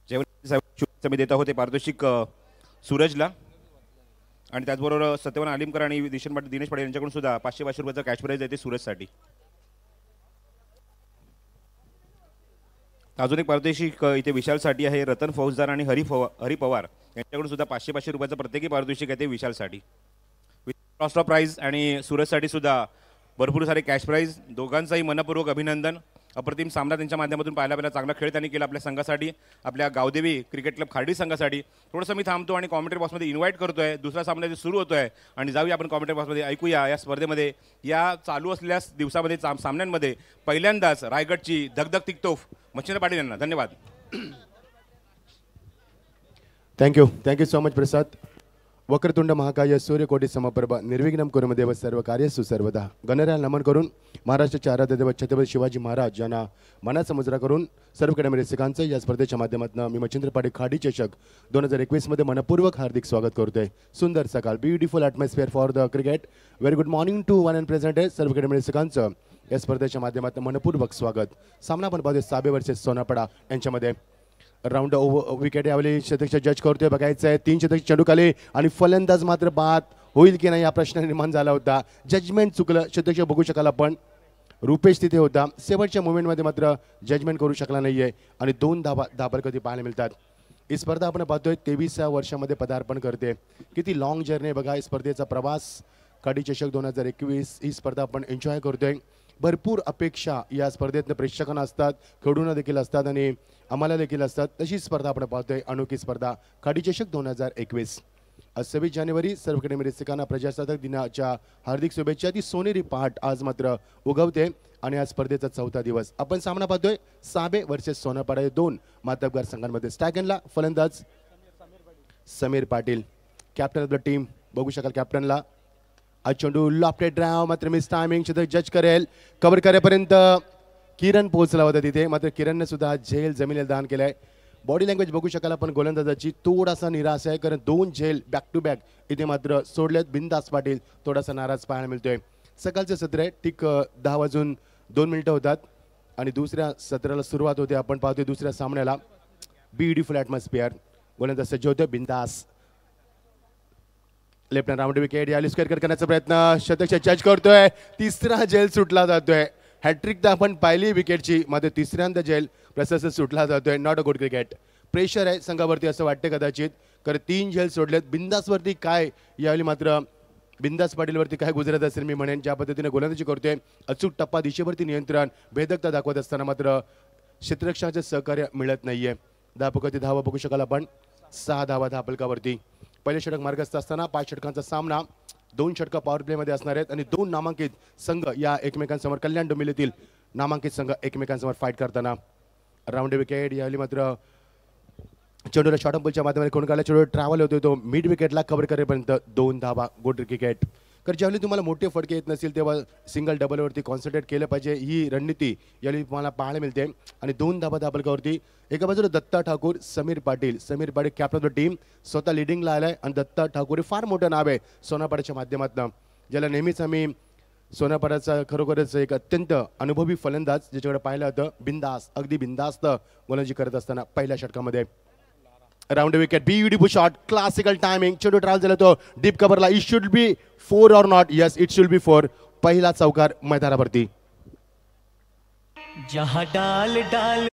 जेवण मी देत आहोत ते पारितोषिक सूरजला आणि त्याचबरोबर सत्यवान आलिमकर आणि दिनेश पाटील यांच्याकडून सुद्धा 500 रुपयाचं कॅश प्राइज आहे ते सूरजसाठी. अजून एक पारितोषिक इथे विशालसाठी आहे. रतन फौजदार आणि हरी पवार यांच्याकडून सुद्धा 500 रुपयाचं प्रत्येकी पारितोषिक आहे ते विशालसाठी. कॉस्ट ऑफ प्राइज आणि सूरजसाठी सुद्धा भरपूर सारे कॅश प्राइज. दोघांचाही मनपूर्वक अभिनंदन. अप्रतिम सामना त्यांच्या माध्यमातून पाहायला चांगला खेळ त्यांनी केला आपल्या संघासाठी, आपल्या गावदेवी क्रिकेट क्लब खार्डी संघासाठी. थोडंसं मी थांबतो आणि कॉमेंट्री बॉक्समध्ये इन्व्हाइट करतोय. दुसरा सामना सुरू होतोय आणि जाऊया आपण कॉमेंट्री बॉक्समध्ये. ऐकूया या स्पर्धेमध्ये, या चालू असलेल्या दिवसामध्ये सामन्यांमध्ये पहिल्यांदाच रायगडची धगधगती तोफ मच्छिंद्र पाटील यांना धन्यवाद. थँक्यू सो मच प्रसाद. वक्रतुंड महाकाय सूर्यकोटी समप्रभ निर्विघ्नं कुरु देव सर्व कार्येषु सर्वदा. गणरायाला नमन करून महाराष्ट्राचे आराध्य दैवत छत्रपती शिवाजी महाराज यांना मनाचा मुजरा करून सर्व रसिकांचं या स्पर्धेच्या माध्यमातून मी मच्छिंद्र पाटील खाडी चषक 2021 मध्ये मनपूर्वक हार्दिक स्वागत करतोय. सुंदर सकाळ, beautiful atmosphere for the cricket. Very good morning to one and present आहे सर्व रसिकांचं या स्पर्धेच्या माध्यमातून मनपूर्वक स्वागत. सामना आपण पाहतोय साबे वर्सेस सोनापडा यांच्यामध्ये. राऊंड विकेट यावेळी शतक जज करतोय. बघायचं आहे 3 शतक चेंडू खाली आणि फलंदाज मात्र बाद होईल की नाही हा प्रश्न निर्माण झाला होता. जजमेंट चुकलं. शतक बघू शकाल आपण. रुपेश तिथे होता. शेवटच्या मुवमेंटमध्ये मात्र जजमेंट करू शकला नाहीये आणि 2 धाबा कधी पाहायला मिळतात. ही स्पर्धा आपण पाहतोय 23व्या वर्षामध्ये पदार्पण करते. किती लॉंग जर्नी आहे बघा. स्पर्धेचा प्रवास खाडी चषक 2021 ही स्पर्धा आपण एन्जॉय करतोय. भरपूर अपेक्षा या स्पर्धेत प्रेक्षकांना असतात, खेळूंना देखील असतात आणि आम्हाला देखील असतात. तशी स्पर्धा आपण पाहतोय. अनोखी स्पर्धा खाडी चषक 2021. 26 जानेवारी सर्वकडे रसिकांना प्रजासत्ताक दिनाच्या हार्दिक शुभेच्छा. ती सोनेरी पहाट आज मात्र उगवते आणि या स्पर्धेचा 4था दिवस. आपण सामना पाहतोय साबे वर्सेस सोनापडा. 2 मातब्बर संघांमध्ये. स्टॅगनला फलंदाज Sameer Patil. Captain of the team बघू शकाल कॅप्टनला. आज चेंडू लॉफ्टेड ड्राइव्ह मात्र मिस टायमिंग. शतक जज करेल. कव्हर करेपर्यंत किरण पोहोचला होता तिथे, मात्र किरणने सुद्धा झेल जमिनीला दान केलाय. बॉडी लँग्वेज बघू शकाल आपण गोलंदाजाची थोडासा निराश आहे, कारण 2 झेल बॅक टू बॅक इथे मात्र सोडलेत. बिंदास पाटील थोडासा नाराज पाहायला मिळतोय. सकाळचं सत्र आहे. ठीक 10 वाजून 2 मिनिटं होतात आणि दुसऱ्या सत्राला सुरुवात होते. आपण पाहतोय दुसऱ्या सामन्याला. Beautiful atmosphere. गोलंदाज सज्ज होते बिंदास. लेफ्ट राऊंड विकेट या स्क्वेअर करण्याचा प्रयत्न. शतक जज करतोय. तिसरा झेल सुटला जातोय. हॅट्रिक तर आपण पाहिली विकेटची, मात्र तिसऱ्यांदा झेल प्रशस्त सुटला जातोय. Not a good cricket. Pressure आहे संघावरती असं वाटतं कदाचित, कारण 3 झेल सोडलेत. बिंदासवरती काय यावेळी मात्र बिंदास पाटीलवरती काय गुजरत असेल मी म्हणेन. ज्या पद्धतीने गोलंदाजी करतोय, अचूक टप्पा, दिशेवरती नियंत्रण, भेदकता दाखवत असताना मात्र क्षेत्ररक्षणाचे सहकार्य मिळत नाहीये. धापकती धावा बघू शकाल आपण. 6 धावा धापलकावरती. पहिले षटक मार्गस्थ असताना 5 षटकांचा सामना. 2 षटकं पॉवर प्लेमध्ये असणार आहेत आणि 2 नामांकित संघ या एकमेकांसमोर, कल्याण डोंबिवलीतील नामांकित संघ एकमेकांसमोर फाईट करताना. राऊंड विकेट यावेळी मात्र चेंडूला शॉर्ट बॉलच्या माध्यमाने कोण काढला. चेंडू ट्रॅव्हल होतो तो मिड विकेटला कव्हर करेपर्यंत 2 धावा. Good cricket. कारण ज्यावेळी तुम्हाला मोठे फटके येत नसतील तेव्हा सिंगल डबलवरती कॉन्सन्ट्रेट केलं पाहिजे. ही रणनीती यावेळी तुम्हाला पाहायला मिळते. आणि 2 धाबा धाबलकावरती. एका बाजूला Datta Thakur, Sameer Patil captain of the team स्वतः लिडिंगला आलाय आणि दत्ता ठाकूर हे फार मोठं नाव आहे सोनापड्याच्या माध्यमातून, ज्याला नेहमीच आम्ही सोनापड्याचा खरोखरच एक अत्यंत अनुभवी फलंदाज ज्याच्याकडे पाहिलं होतं. बिंदास, अगदी बिंदास्त गोलंदाजी करत असताना पहिल्या षटकामध्ये. Round wicket, beautiful shot, classical timing. चेंडू ट्रॅव्हल झाला तो डीप कव्हरला. It should be 4 or not. Yes, it should be 4. पहिला चौकार मैदानावरती. जहां डाल डाल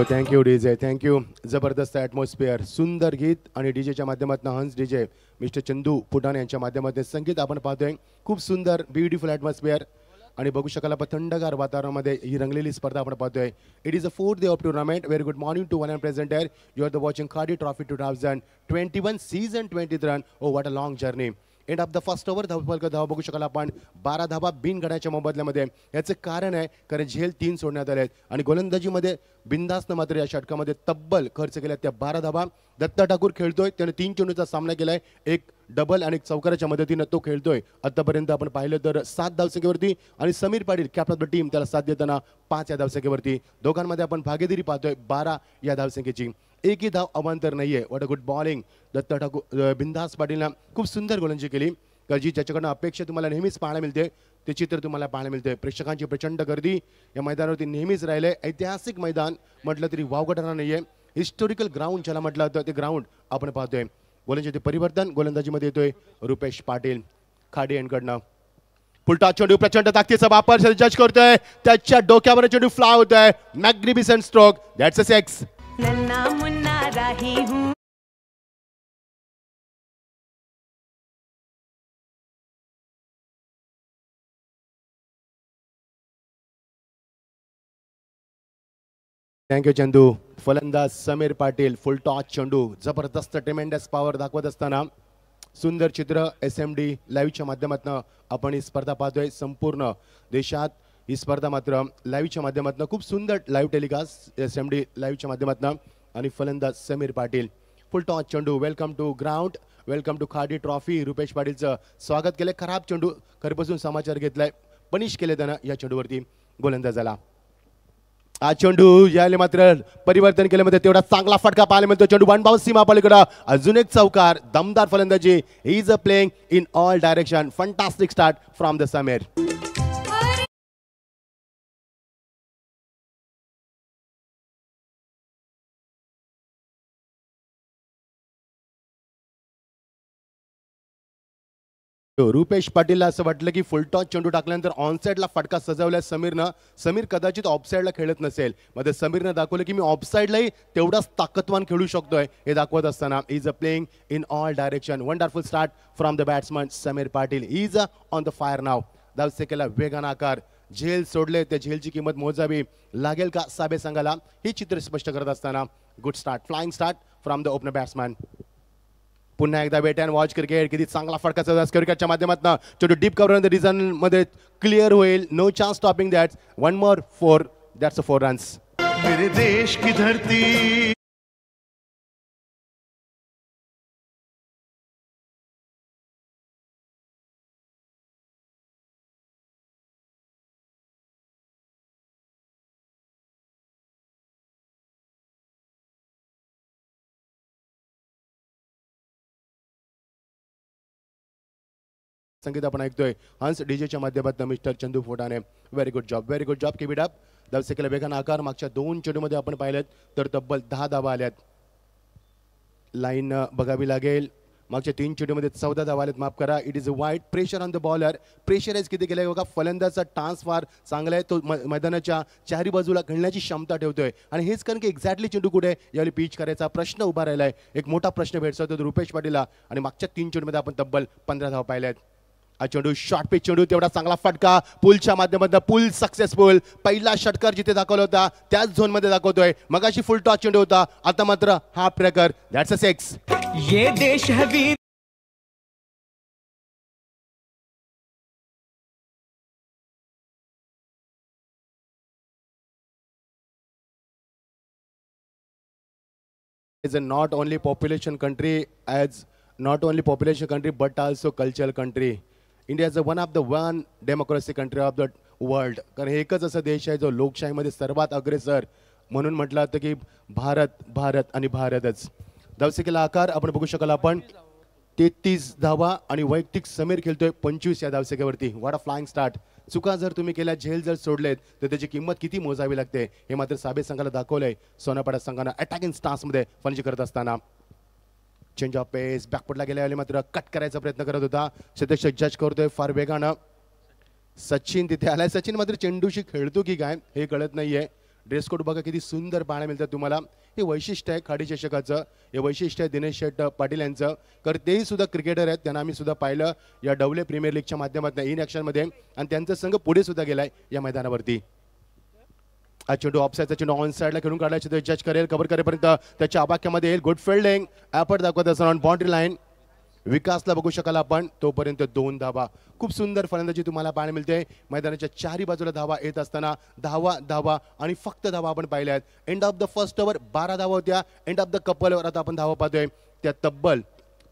थँक्यू डीजे. थँक्यू. जबरदस्त ॲटमॉस्फिअर, सुंदर गीत आणि डीजेच्या माध्यमातून हंस डीजे मिस्टर चंदू पुटाणे यांच्या माध्यमातून संगीत आपण पाहतोय. खूप सुंदर ब्युटिफुल ॲटमॉस्फिअर आणि बघू शकाल आपण थंडगार वातावरणामध्ये ही रंगलेली स्पर्धा आपण पाहतोय. It is a 4th day of tournament. Very good morning to one and present you are the watching Khadi trophy 2021 season 23. Oh what a long journey. End of the first over धावा बघू शकाल आपण 12 धावा बिनगड्याच्या मोबदल्यामध्ये. याचं कारण आहे कारण झेल 3 सोडण्यात आले आहेत आणि गोलंदाजीमध्ये बिंदासनं मात्र या षटकामध्ये तब्बल खर्च केल्या त्या 12 धावा. दत्ता ठाकूर खेळतोय, त्याने 3 चेंडूचा सामना केलाय, एक डबल आणि एक चौकाराच्या मदतीनं तो खेळतोय. आतापर्यंत आपण पाहिलं तर 7 धावसंख्येवरती आणि Sameer Patil captain of the team त्याला साथ देताना 5 या धावसंख्येवरती. दोघांमध्ये आपण भागीदारी पाहतोय 12 या धावसंख्येची. एकही धाव अवांतर नाहीये. What a good bowling. Datta Thakur बिंदास पाटीलनं खूप सुंदर गोलंदाजी केली. जी ज्याच्याकडनं अपेक्षा तुम्हाला नेहमीच पाहायला मिळते ते चित्र तुम्हाला पाहायला मिळते. प्रेक्षकांची प्रचंड गर्दी या मैदानावरती नेहमीच राहिले. ऐतिहासिक मैदान म्हटलं तरी वावगटणार नाहीये. हिस्टोरिकल ग्राउंड ज्याला म्हटलं होतं ते ग्राउंड आपण पाहतोय. गोलंदाजी परिवर्तन गोलंदाजीमध्ये येतोय रुपेश पाटील खाडी यांकडनं. फुलटा चेंडू प्रचंड ताकदीचा वापर जज करतोय, त्याच्या डोक्यावर चेंडू फ्लाय होतोय. Magnificent stroke. That's a 6. नन्ना मुन्ना राही हूँ. थँक्यू चंदू. फलंदाज समीर पाटील फुल टॉस चेंडू. जबरदस्त ट्रेमेंडस पॉवर दाखवत असताना सुंदर चित्र SMD लाईव्हच्या माध्यमातून आपण ही स्पर्धा पाहतोय. संपूर्ण देशात ही स्पर्धा मात्र लाईव्हच्या माध्यमातून खूप सुंदर लाईव्ह टेलिकास्ट SMD लाईव्हच्या माध्यमातून. आणि फलंदाज समीर पाटील फुल टॉस चेंडू. Welcome to ground, welcome to Khadi trophy. Rupesh पाटीलचं स्वागत केलं. खराब चेंडू घरपासून समाचार घेतलाय, पनिश केले त्यानं या चेंडूवरती गोलंदाजाला. हा चेंडू याले मात्र परिवर्तन केल्यामध्ये तेवढा चांगला फटका पाहायला मिळतो. चेंडू वन बाउन्स सीमा पलीकडे अजून एक चौकार. दमदार फलंदाजी. He is a playing in all direction. Fantastic start from the Sameer. Rupesh पाटीलला असं वाटलं की फुल टॉस चेंडू टाकल्यानंतर ऑनसाइडला फटका सजवलाय समीरनं. समीर कदाचित ऑफसाइडला खेळत नसेल, मध्ये समीरनं दाखवलं की मी ऑफसाइडलाही तेवढाच ताकदवान खेळू शकतोय हे दाखवत असताना is a playing in all direction. Wonderful start from the batsman Sameer Patil. Is on the fire now. धावसंख्येला वेगानं आकार. झेल सोडले, त्या झेलची किंमत मोजावी लागेल का साबे संघाला, हे चित्र स्पष्ट करत असताना good start, flying start from the opener batsman. पुन्हा एकदा वेट अँड वॉच क्रिकेट. किती चांगला फटका क्रिकेटच्या माध्यमातून चेंडू डीप कव्हर रिझन मध्ये क्लिअर होईल. No chance stopping that. 1 more 4. That's a 4 runs. मेरे देश की धरती. संगीत आपण ऐकतोय हंस डीजेच्या माध्यमातून mister Chandu Photane. Very good job, very good job. Keep it up. धावसंख्येला वेगानं आकार. मागच्या 2 चेंडूमध्ये आपण पाहिलेत तर तब्बल 10 धावा आल्यात. लाईन बघावी लागेल. मागच्या 3 चेंडूमध्ये 14 धावा आल्यात. माफ करा. It is a wide pressure on the bowler. Pressurise किती केलंय बघा. फलंदाजचा टान्स फार चांगला आहे. तो मैदानाच्या चारी बाजूला खेळण्याची क्षमता ठेवतोय आणि हेच कारण की एक्झॅक्टली चेंडू कुठे यावेळी पिच करायचा प्रश्न उभा राहिलाय. एक मोठा प्रश्न भेडसावतो रुपेश पाटीलला आणि मागच्या 3 चेंडूमध्ये आपण तब्बल 15 धावा पाहिल्यात. हा चेंडू शॉर्ट पिच चेंडू. तेवढा चांगला फटका. पुलच्या माध्यमातून पुल सक्सेसफुल. पहिला षटकार जिथे दाखवला होता त्याच झोन मध्ये दाखवतोय. मगाशी फुल टॉस चेंडू होता, आता मात्र हा प्रकार. That's a 6. ये देश है वीर. is a not only population country but also cultural country. India is one of the democracy country of the world. कारण एकच असा देश आहे जो लोकशाहीमध्ये सर्वात अग्रेसर. म्हणून म्हटलं होतं की भारत भारत आणि भारतच. धावसंख्येला आकार आपण बघू शकाल आपण 33 धावा आणि वैयक्तिक समीर खेळतोय 25 या धावसंख्येवरती. What a flying start. चुका जर तुम्ही केल्या, झेल जर सोडलेत तर त्याची किंमत किती मोजावी लागते हे मात्र साबे संघाला दाखवलंय. सोनापाडा संघानं अटॅकिंग स्टान्समध्ये फलंदाजी करत असताना चेंज ऑफ पेस. बॅकफुटला गेल्यावेळी मात्र कट करायचा प्रयत्न करत होता. सतीश जज करतोय फार वेगानं. सचिन तिथे आलाय. सचिन मात्र चेंडूशी खेळतो की काय हे कळत नाहीये. ड्रेस कोड बघा किती सुंदर पाहायला मिळतात तुम्हाला. हे वैशिष्ट्य आहे खाडी चषकाचं. हे वैशिष्ट्य आहे दिनेश शेट पाटील यांचं. कारण तेही सुद्धा क्रिकेटर आहेत. त्यांना आम्ही सुद्धा पाहिलं या डवले प्रीमियर लीगच्या माध्यमातून इन ॲक्शनमध्ये आणि त्यांचा संघ पुढे सुद्धा गेलाय या मैदानावरती. हा चेंडू ऑफसाईडचा चेंडू ऑन साईडला खेळून काढायचा जज करेल. कव्हर करेपर्यंत त्याच्या आबाक्यामध्ये येईल. Good fielding. ॲपट दाखवत असताना ऑन बाउंड्री लाईन. विकासला बघू शकाल आपण, तोपर्यंत 2 धावा. खूप सुंदर फलंदाजी तुम्हाला पाहायला मिळते. मैदानाच्या चारही बाजूला धावा येत असताना धावा आणि फक्त धावा आपण पाहिल्या आहेत. End of the first over 12 धावा होत्या. End of the couple over आता आपण धावा पाहतोय त्या तब्बल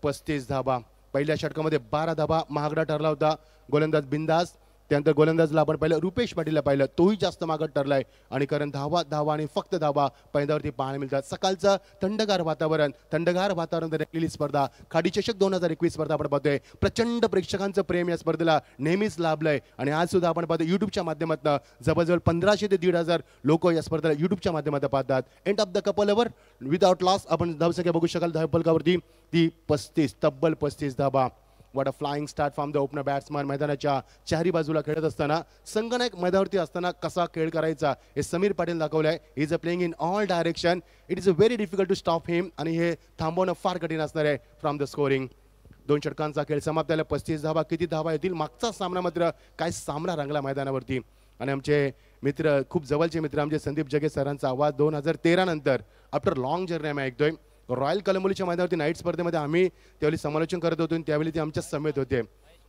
35 धावा. पहिल्या षटकामध्ये 12 धावा महागडा ठरला होता. गोलंदाज बिंदास, त्यानंतर गोलंदाजला आपण पाहिलं रुपेश पाटीलला पाहिलं, तोही जास्त मागत ठरलाय. आणि कारण धावा आणि फक्त धावा पहिल्यावरती पाहायला मिळतात. सकाळचं थंडगार वातावरण रंगलेली स्पर्धा खाडी चषक 2021 स्पर्धा आपण पाहतोय. प्रचंड प्रेक्षकांचं प्रेम या स्पर्धेला नेहमीच लाभलंय. आणि आज सुद्धा आपण पाहतो युट्यूबच्या माध्यमातून जवळजवळ 1500 ते 1500 लोक या स्पर्धेला युट्यूबच्या माध्यमातून पाहतात. End of the couple over without loss आपण धावसंख्या बघू शकाल धावफलकावरती ती 35, तब्बल 35 धावा. What a flying start from the opener batsman. मैदानाच्या चारही बाजूला खेळत असताना संगणक मैदानावरती असताना कसा खेळ करायचा हे समीर पाटील दाखवलंय. Is a playing in all direction. It is a very difficult to stop him आणि हे थांबवणं फार कठीण असणार आहे फ्रॉम द स्कोरिंग. 2 षटकांचा खेळ समाप्त झाला. 35 धावा. किती धावा येतील? मागचा सामना मात्र काय सामना रंगला मैदानावरती. आणि आमचे मित्र, खूप जवळचे मित्र आमचे संदीप जगे सरांचा आवाज 2013 नंतर आफ्टर लॉंग जर्नी आम्ही ऐकतोय. रॉयल कलंबोलीच्या मैदानावरती नाईट स्पर्धेमध्ये आम्ही त्यावेळी समालोचन करत होतो आणि त्यावेळी ते आमच्या समेत होते.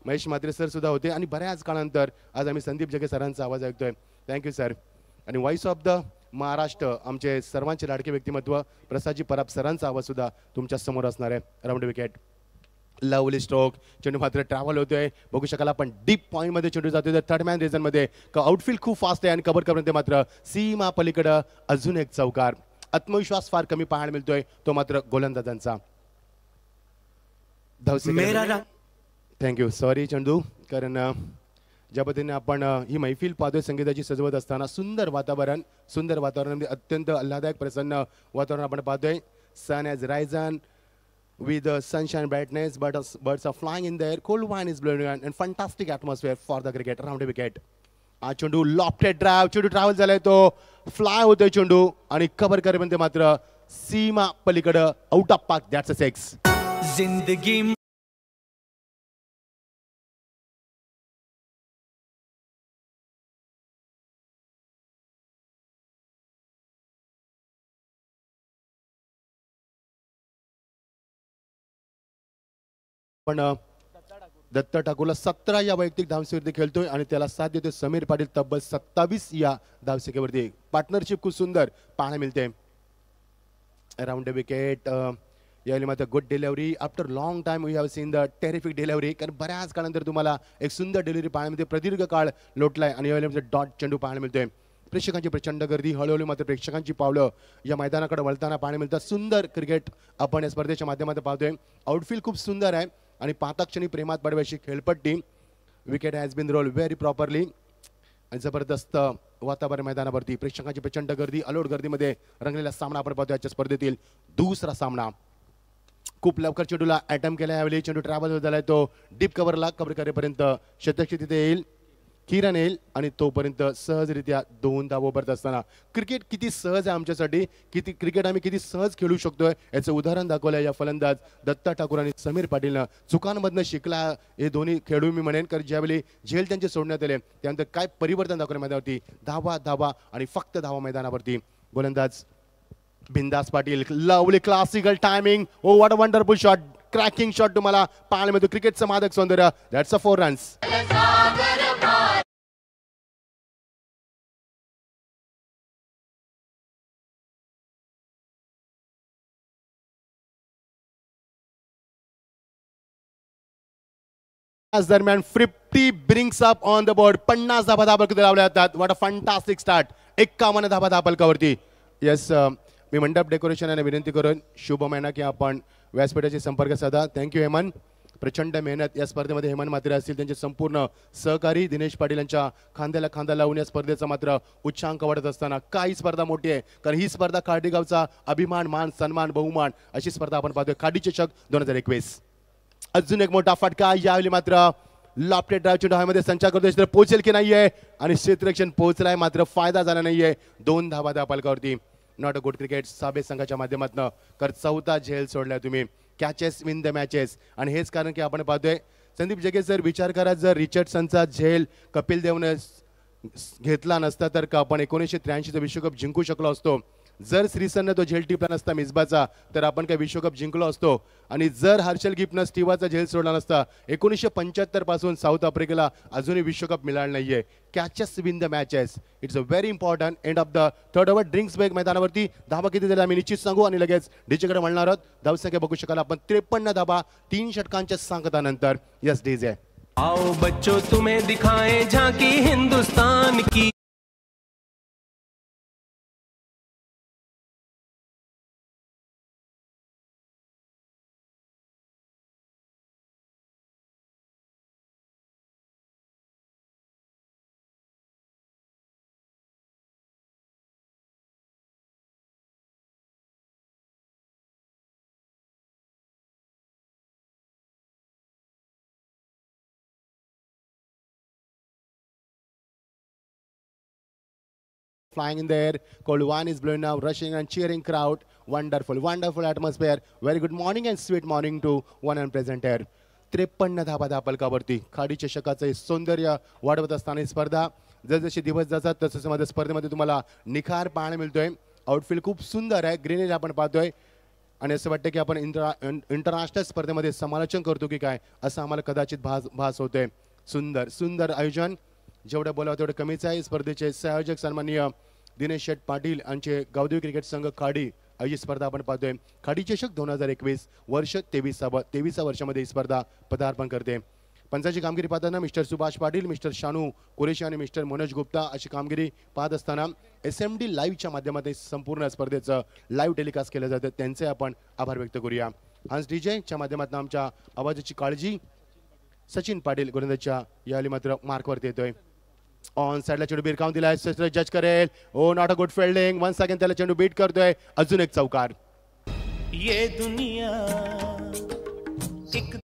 महेश म्हात्रे सर सुद्धा होते. आणि बऱ्याच काळानंतर आज आम्ही संदीप जगे सरांचा आवाज ऐकतोय. Thank you sir. आणि व्हॉइस ऑफ द महाराष्ट्र आमचे सर्वांचे लाडके व्यक्तिमत्व प्रसादजी पराब सरांचा आवाज सुद्धा तुमच्या समोर असणार आहे. Round wicket. Lovely stroke. चेंडू मात्र ट्रॅव्हल होतोय. बघू शकाल आपण डीप पॉईंटमध्ये चेंडू जातोय. थर्ड मॅन रिझनमध्ये आउटफील्ड खूप फास्ट आहे आणि कव्हर करण्यात मात्र सीमा पलीकडं अजून एक चौकार. आत्मविश्वास फार कमी पाहायला मिळतोय तो मात्र गोलंदाजांचा. थँक्यू. सॉरी चंदू, कारण ज्या पद्धतीने आपण ही मैफिल पाहतोय संगीताची सजवत असताना सुंदर वातावरण अत्यंत आल्हाददायक प्रसन्न वातावरण आपण पाहतोय. Sun has risen with sunshine brightness, but birds are flying in the air, cold wind is blowing and fantastic atmosphere for the cricket. Round wicket. चेंडू लॉफ्टेड ड्राइव्ह. चेंडू ट्रॅव्हल झालाय, तो फ्लाय होतोय चेंडू आणि कव्हर करेपर्यंत मात्र सीमा पलीकडे out of park. That's a 6. जिंदगी पण दत्त ठाकूरला 17 या वैयक्तिक धावसंख्येवरती खेळतोय आणि त्याला साथ देतोय समीर पाटील तब्बल 27 या धावसंख्येवरती. पार्टनरशिप खूप सुंदर पाहायला मिळते. Round wicket. यावेळी मात्र good delivery. After long time we have seen the terrific delivery. कारण बऱ्याच काळानंतर तुम्हाला एक सुंदर डिलिव्हरी पाहायला मिळते. प्रदीर्घ काळ लोटलाय आणि यावेळी मात्र डॉट चेंडू पाहायला मिळतोय. प्रेक्षकांची प्रचंड गर्दी. हळूहळू मात्र प्रेक्षकांची पावलं या मैदानाकडे वळताना पाहायला मिळतात. सुंदर क्रिकेट आपण या स्पर्धेच्या माध्यमातून पाहतोय. आउटफील्ड खूप सुंदर आहे आणि पाहताक्षणी प्रेमात पडावी अशी खेळपट्टी. Wicket has been roll very properly. जबरदस्त वातावरण मैदानावरती. प्रेक्षकांची प्रचंड गर्दी. अलोट गर्दीमध्ये रंगलेला सामना आपण पाहतोय. आजच्या स्पर्धेतील दुसरा सामना. खूप लवकर चेंडूला अटेम्प्ट केला. यावेळी चेंडू ट्रॅव्हल झालाय, तो डीप कव्हर करेपर्यंत शतक तिथे येईल, किरण येईल आणि तोपर्यंत सहजरित्या 2 धावा उभारत असताना. क्रिकेट किती सहज आहे आमच्यासाठी, क्रिकेट आम्ही किती सहज खेळू शकतोय याचं उदाहरण दाखवलं या फलंदाज दत्ता ठाकूर आणि समीर पाटीलनं. चुकांमधनं शिकला हे दोन्ही खेळू मी म्हणेन. कारण ज्यावेळी झेल त्यांचे सोडण्यात आले त्यानंतर काय परिवर्तन दाखवलं मैदानावरती. धावा आणि फक्त धावा मैदानावरती. गोलंदाज Bindas Patil. Lovely classical timing. Oh what a wonderful shot. Cracking shot तुम्हाला पाहायला मिळतो. क्रिकेटचं मादक सौंदर्य. That's a 4 runs. दरम्यान 50 brings up on the board. 50 धाबा धाबा लावल्या जातात. What a fantastic start. 51 धाबा धापलकावरती. येस, मी मंडप डेकोरेशन आणि विनंती करून शुभ महिना की आपण व्यासपीठाशी संपर्क साधा. थँक्यू हेमन. प्रचंड मेहनत या स्पर्धेमध्ये हेमन म्हात्रे असतील, त्यांचे संपूर्ण सहकारी दिनेश पाटील यांच्या खांद्याला खांदा लावून या स्पर्धेचा मात्र उच्चांक वाढत असताना. काही स्पर्धा मोठी आहे कारण ही स्पर्धा खाडीगावचा अभिमान, मान, सन्मान, बहुमान अशी स्पर्धा आपण पाहतोय. खाडी चषक 2021. अजून एक मोठा फटका. यावेळी मात्र लॉफ्टेड ड्राइव्ह चेंडू हवेमध्ये संचार करतोय. क्षेत्र पोहोचेल की नाहीये आणि क्षेत्ररक्षण पोहोचलाय मात्र फायदा झाला नाहीये. 2 धावा धापलकावरती. Not a good cricket. साबे संघाच्या माध्यमातून कर 4था झेल सोडलाय तुम्ही. Catches win the matches. आणि हेच कारण की आपण पाहतोय संदीप जगे सर, विचार करा जर रिचर्डसनचा झेल कपिल देवने घेतला नसता तर का आपण 1983चं विश्वकप जिंकू शकलो असतो. जर श्रीसरनं तो झेल टिपला नसता मिसबाचा तर आपण काय विश्वकप जिंकलो असतो. आणि जर हर्षल गिफ्टनं स्टीवाचा झेल सोडला नसता 1975 पासून साऊथ आफ्रिकेला अजूनही विश्वकप मिळाला नाहीये. Catches win the matches. It's a very important. End of the third over drinks बेग मैदानावरती धाबा किती दिला आम्ही निश्चित सांगू आणि लगेच डीजेकडे म्हणणार आहोत. धावसंख्या बघू शकाल आपण 53 धाबा 3 षटकांच्या सांगतानंतर. Yes DJ. आओ बच्चों तुम्हें दिखाएं झांकी हिंदुस्तान की. Flying in the air, cold wine is blowing now, rushing and cheering crowd. Wonderful, wonderful atmosphere. Very good morning and sweet morning to one and present here. 53 धाबा धापलकावरती खाडी चषकाचं सौंदर्य वाढवत असताना ही स्पर्धा जसजशी दिवस जातात तसं मध्ये स्पर्धेमध्ये तुम्हाला निखार पाहायला मिळतोय. आउटफील्ड खूप सुंदर आहे, ग्रीनरी आपण पाहतोय आणि असं वाटतं की आपण इंटरनॅशनल स्पर्धेमध्ये समालोचन करतो की काय असं आम्हाला कदाचित भास होतोय. सुंदर सुंदर आयोजन. जेवढं बोलावं तेवढं कमीच आहे. स्पर्धेचे संयोजक सन्माननीय दिनेश शेठ पाटील यांचे गावदेवी क्रिकेट संघ खाडी ही स्पर्धा आपण पाहतोय. खाडी चषक 2021 वर्ष 23व्या वर्षामध्ये ही स्पर्धा पदार्पण करते. पंचाची कामगिरी पाहताना मिस्टर सुभाष पाटील, मिस्टर शानू कुरेशी आणि मिस्टर मनोज गुप्ता अशी कामगिरी पाहत असताना SMD लाईव्हच्या माध्यमातून संपूर्ण स्पर्धेचं लाईव्ह टेलिकास्ट केलं जातं. त्यांचे आपण आभार व्यक्त करूया. हंस डीजेच्या माध्यमातून आमच्या आवाजाची काळजी सचिन पाटील गोलंदाजच्या यावेळी मात्र मार्कवरती येतोय. ऑन साइडला चेंडू बिरकावून दिलाय. जज करेल. Oh not a good fielding. 1 second त्याला चेंडू बीट करतोय. अजून एक चौकार. ये दुनिया एक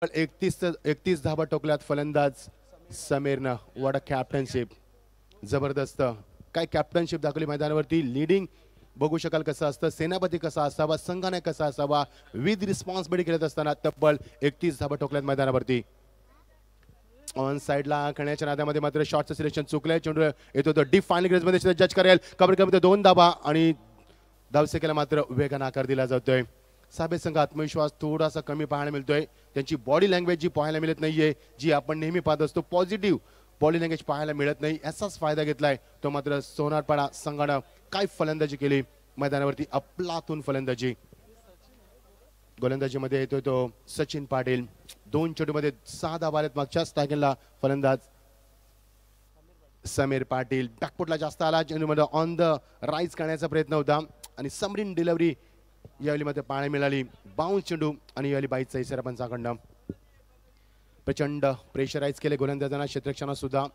पण 31 धाबा टोकल्यात फलंदाज समीरनं. What a captainship. जबरदस्त काय कॅप्टनशिप दाखवली मैदानावरती. लीडिंग बघू शकाल कसं असतं. सेनापती कसा असावा, संघाने कसा असावा, विथ रिस्पॉन्सिबिलिटी खेळत असताना तब्बल 31 धाबा टोकल्यात मैदानावरती. ऑन साइडला खेळण्याच्या नादामध्ये मात्र शॉटचं सिलेक्शन चुकलंय. चेंडू येतो तो डीप फायनल ग्रेज मध्ये जज करेल. कबड्डीमध्ये 2 धाबा आणि धावसंख्येला मात्र वेगाने आकार दिला जातोय. साबे संघ आत्मविश्वास थोडासा कमी पाहायला मिळतोय. त्यांची बॉडी लँग्वेज जी पाहायला मिळत नाहीये, जी आपण नेहमी पाहत असतो पॉझिटिव्ह बॉडी लँग्वेज पाहायला मिळत नाही, याचाच फायदा घेतलाय तो मात्र सोनारपाडा संघानं. काय फलंदाजी केली मैदानावरती, अफलातून फलंदाजी. गोलंदाजीमध्ये येतोय तो सचिन पाटील. 2 चेंडूमध्ये 6 धावा आलेत. मागच्या स्ट्रायकरला फलंदाज समीर पाटील. बॅकफुटला जास्त आला. चेंडूमध्ये ऑन द राईज करण्याचा प्रयत्न होता आणि समरीन डिलिव्हरी यावेळी मध्ये पाहायला मिळाली. बाउन्स चेंडू आणि यावेळी बाईचा इशारा पंचाकडनं. प्रचंड प्रेशराईज केले गोलंदाजांना, क्षेत्ररक्षणात सुद्धा.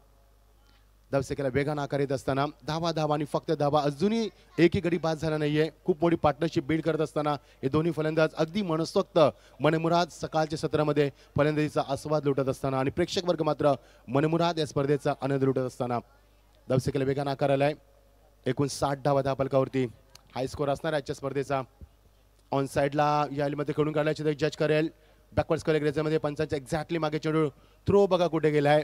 धावसंख्येला वेगाने आकार येत असताना धावा आणि फक्त धावा. अजूनही एकही गडी बाद झाला नाहीये. खूप मोठी पार्टनरशिप बिल्ड करत असताना हे दोन्ही फलंदाज अगदी मनसोक्त मनमुराद सकाळच्या सत्रामध्ये फलंदाजीचा आस्वाद लुटत असताना आणि प्रेक्षक वर्ग मात्र मनमुराद या स्पर्धेचा आनंद लुटत असताना. धावसंख्येला वेगाने आकार आलाय. एकूण 60 धावा धापलकावरती हाय स्कोर असणार आजच्या स्पर्धेचा. ऑन साइडला यावेळी मध्ये खेळून काढण्याचे जज करेल. बॅकवर्ड स्कोर ग्रेजमध्ये पंचांच्या एक्झॅक्टली मागे चेंडू. थ्रो बघा कुठे गेलाय.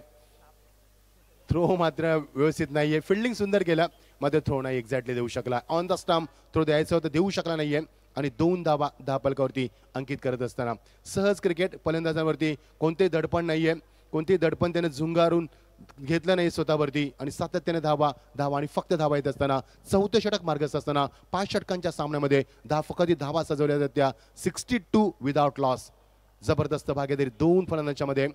थ्रो मात्र व्यवस्थित नाहीये. फिल्डिंग सुंदर केला मात्र थ्रो नाही एक्झॅक्टली देऊ शकला. ऑन द स्टंप थ्रो द्यायचं होतं, देऊ शकला नाहीये आणि 2 धावा धापलकावरती अंकित करत असताना सहज क्रिकेट. फलंदाजांवरती कोणतेही दडपण नाहीये, कोणतेही दडपण त्याने झुंगारून घेतलं नाही स्वतःवरती आणि सातत्याने धावा आणि फक्त धावा येत असताना 4थं षटक मार्गस्थ असताना 5 षटकांच्या सामन्यामध्ये फक्त धावा सजवल्या जात्या. 62 विदाउट लॉस. जबरदस्त भागीदारी 2 फलंदाजांच्या मध्ये.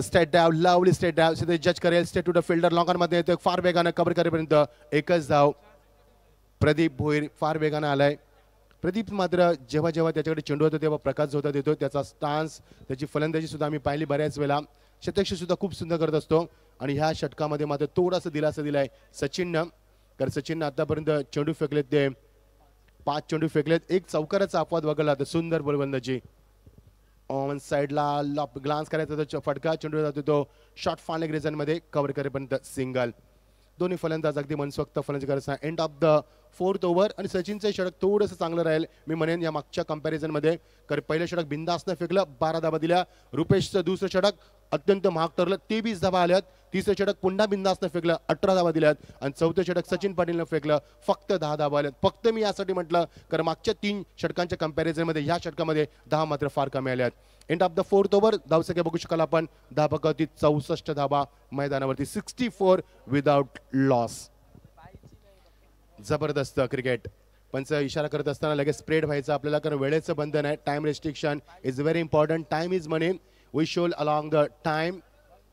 स्टेट डाव, लवली स्टेट डाव. सिधे जज करेल. Straight to the fielder. Long on मध्ये येतो फार वेगानं कव्हर करेपर्यंत एकच धाव. प्रदीप भोईर फार वेगानं आलाय. प्रदीप मात्र जेव्हा त्याच्याकडे चेंडू होतो तेव्हा प्रकाश जोता देतो. त्याचा स्टान्स, त्याची फलंदाजी सुद्धा आम्ही पाहिली बऱ्याच वेळा. शतक सुद्धा खूप सुंदर करत असतो आणि ह्या षटकामध्ये मात्र थोडासा दिलासा दिलाय सचिननं. कारण सचिननं आतापर्यंत चेंडू फेकलेत ते 5 चेंडू फेकलेत. एक चौकाराचा अपवाद वगळला तर सुंदर गोलंदाजी. ऑन साइडला ग्लान्स करायचा तो फटका. चेंडू जातो तो शॉर्ट फायनल ग्रेजन मध्ये कव्हर करेपर्यंत सिंगल. दोन्ही फलंदाज अगदी मनसोक्त फलंदाजी करत असताना end of the 4th over आणि सचिनचं षटक थोडंसं चांगलं राहील मी म्हणेन या मागच्या कंपॅरिझनमध्ये. कारण पहिलं षटक बिंदासनं फेकलं 12 धाबा दिल्या. रुपेशचं दुसरं षटक अत्यंत महाग ठरलं 23 धाबा आल्यात. तिसरं षटक पुन्हा बिंदासनं फेकलं 18 धाबा दिल्यात आणि चौथं षटक सचिन पाटीलनं फेकलं फक्त 10 धाबा आल्यात. फक्त मी यासाठी म्हटलं कारण मागच्या 3 षटकांच्या कंपॅरिझनमध्ये ह्या षटकामध्ये 10 मात्र फार कमी आल्यात. End of the 4th over धावसंख्या बघू शकाल आपण धाबावरती 64 धाबा मैदानावरती 64 विदाउट लॉस. जबरदस्त क्रिकेट. पंच इशारा करत असताना लगेच स्प्रेड व्हायचं आपल्याला कारण वेळेचं बंधन आहे. Time restriction is very important. Time is money. We shall along the time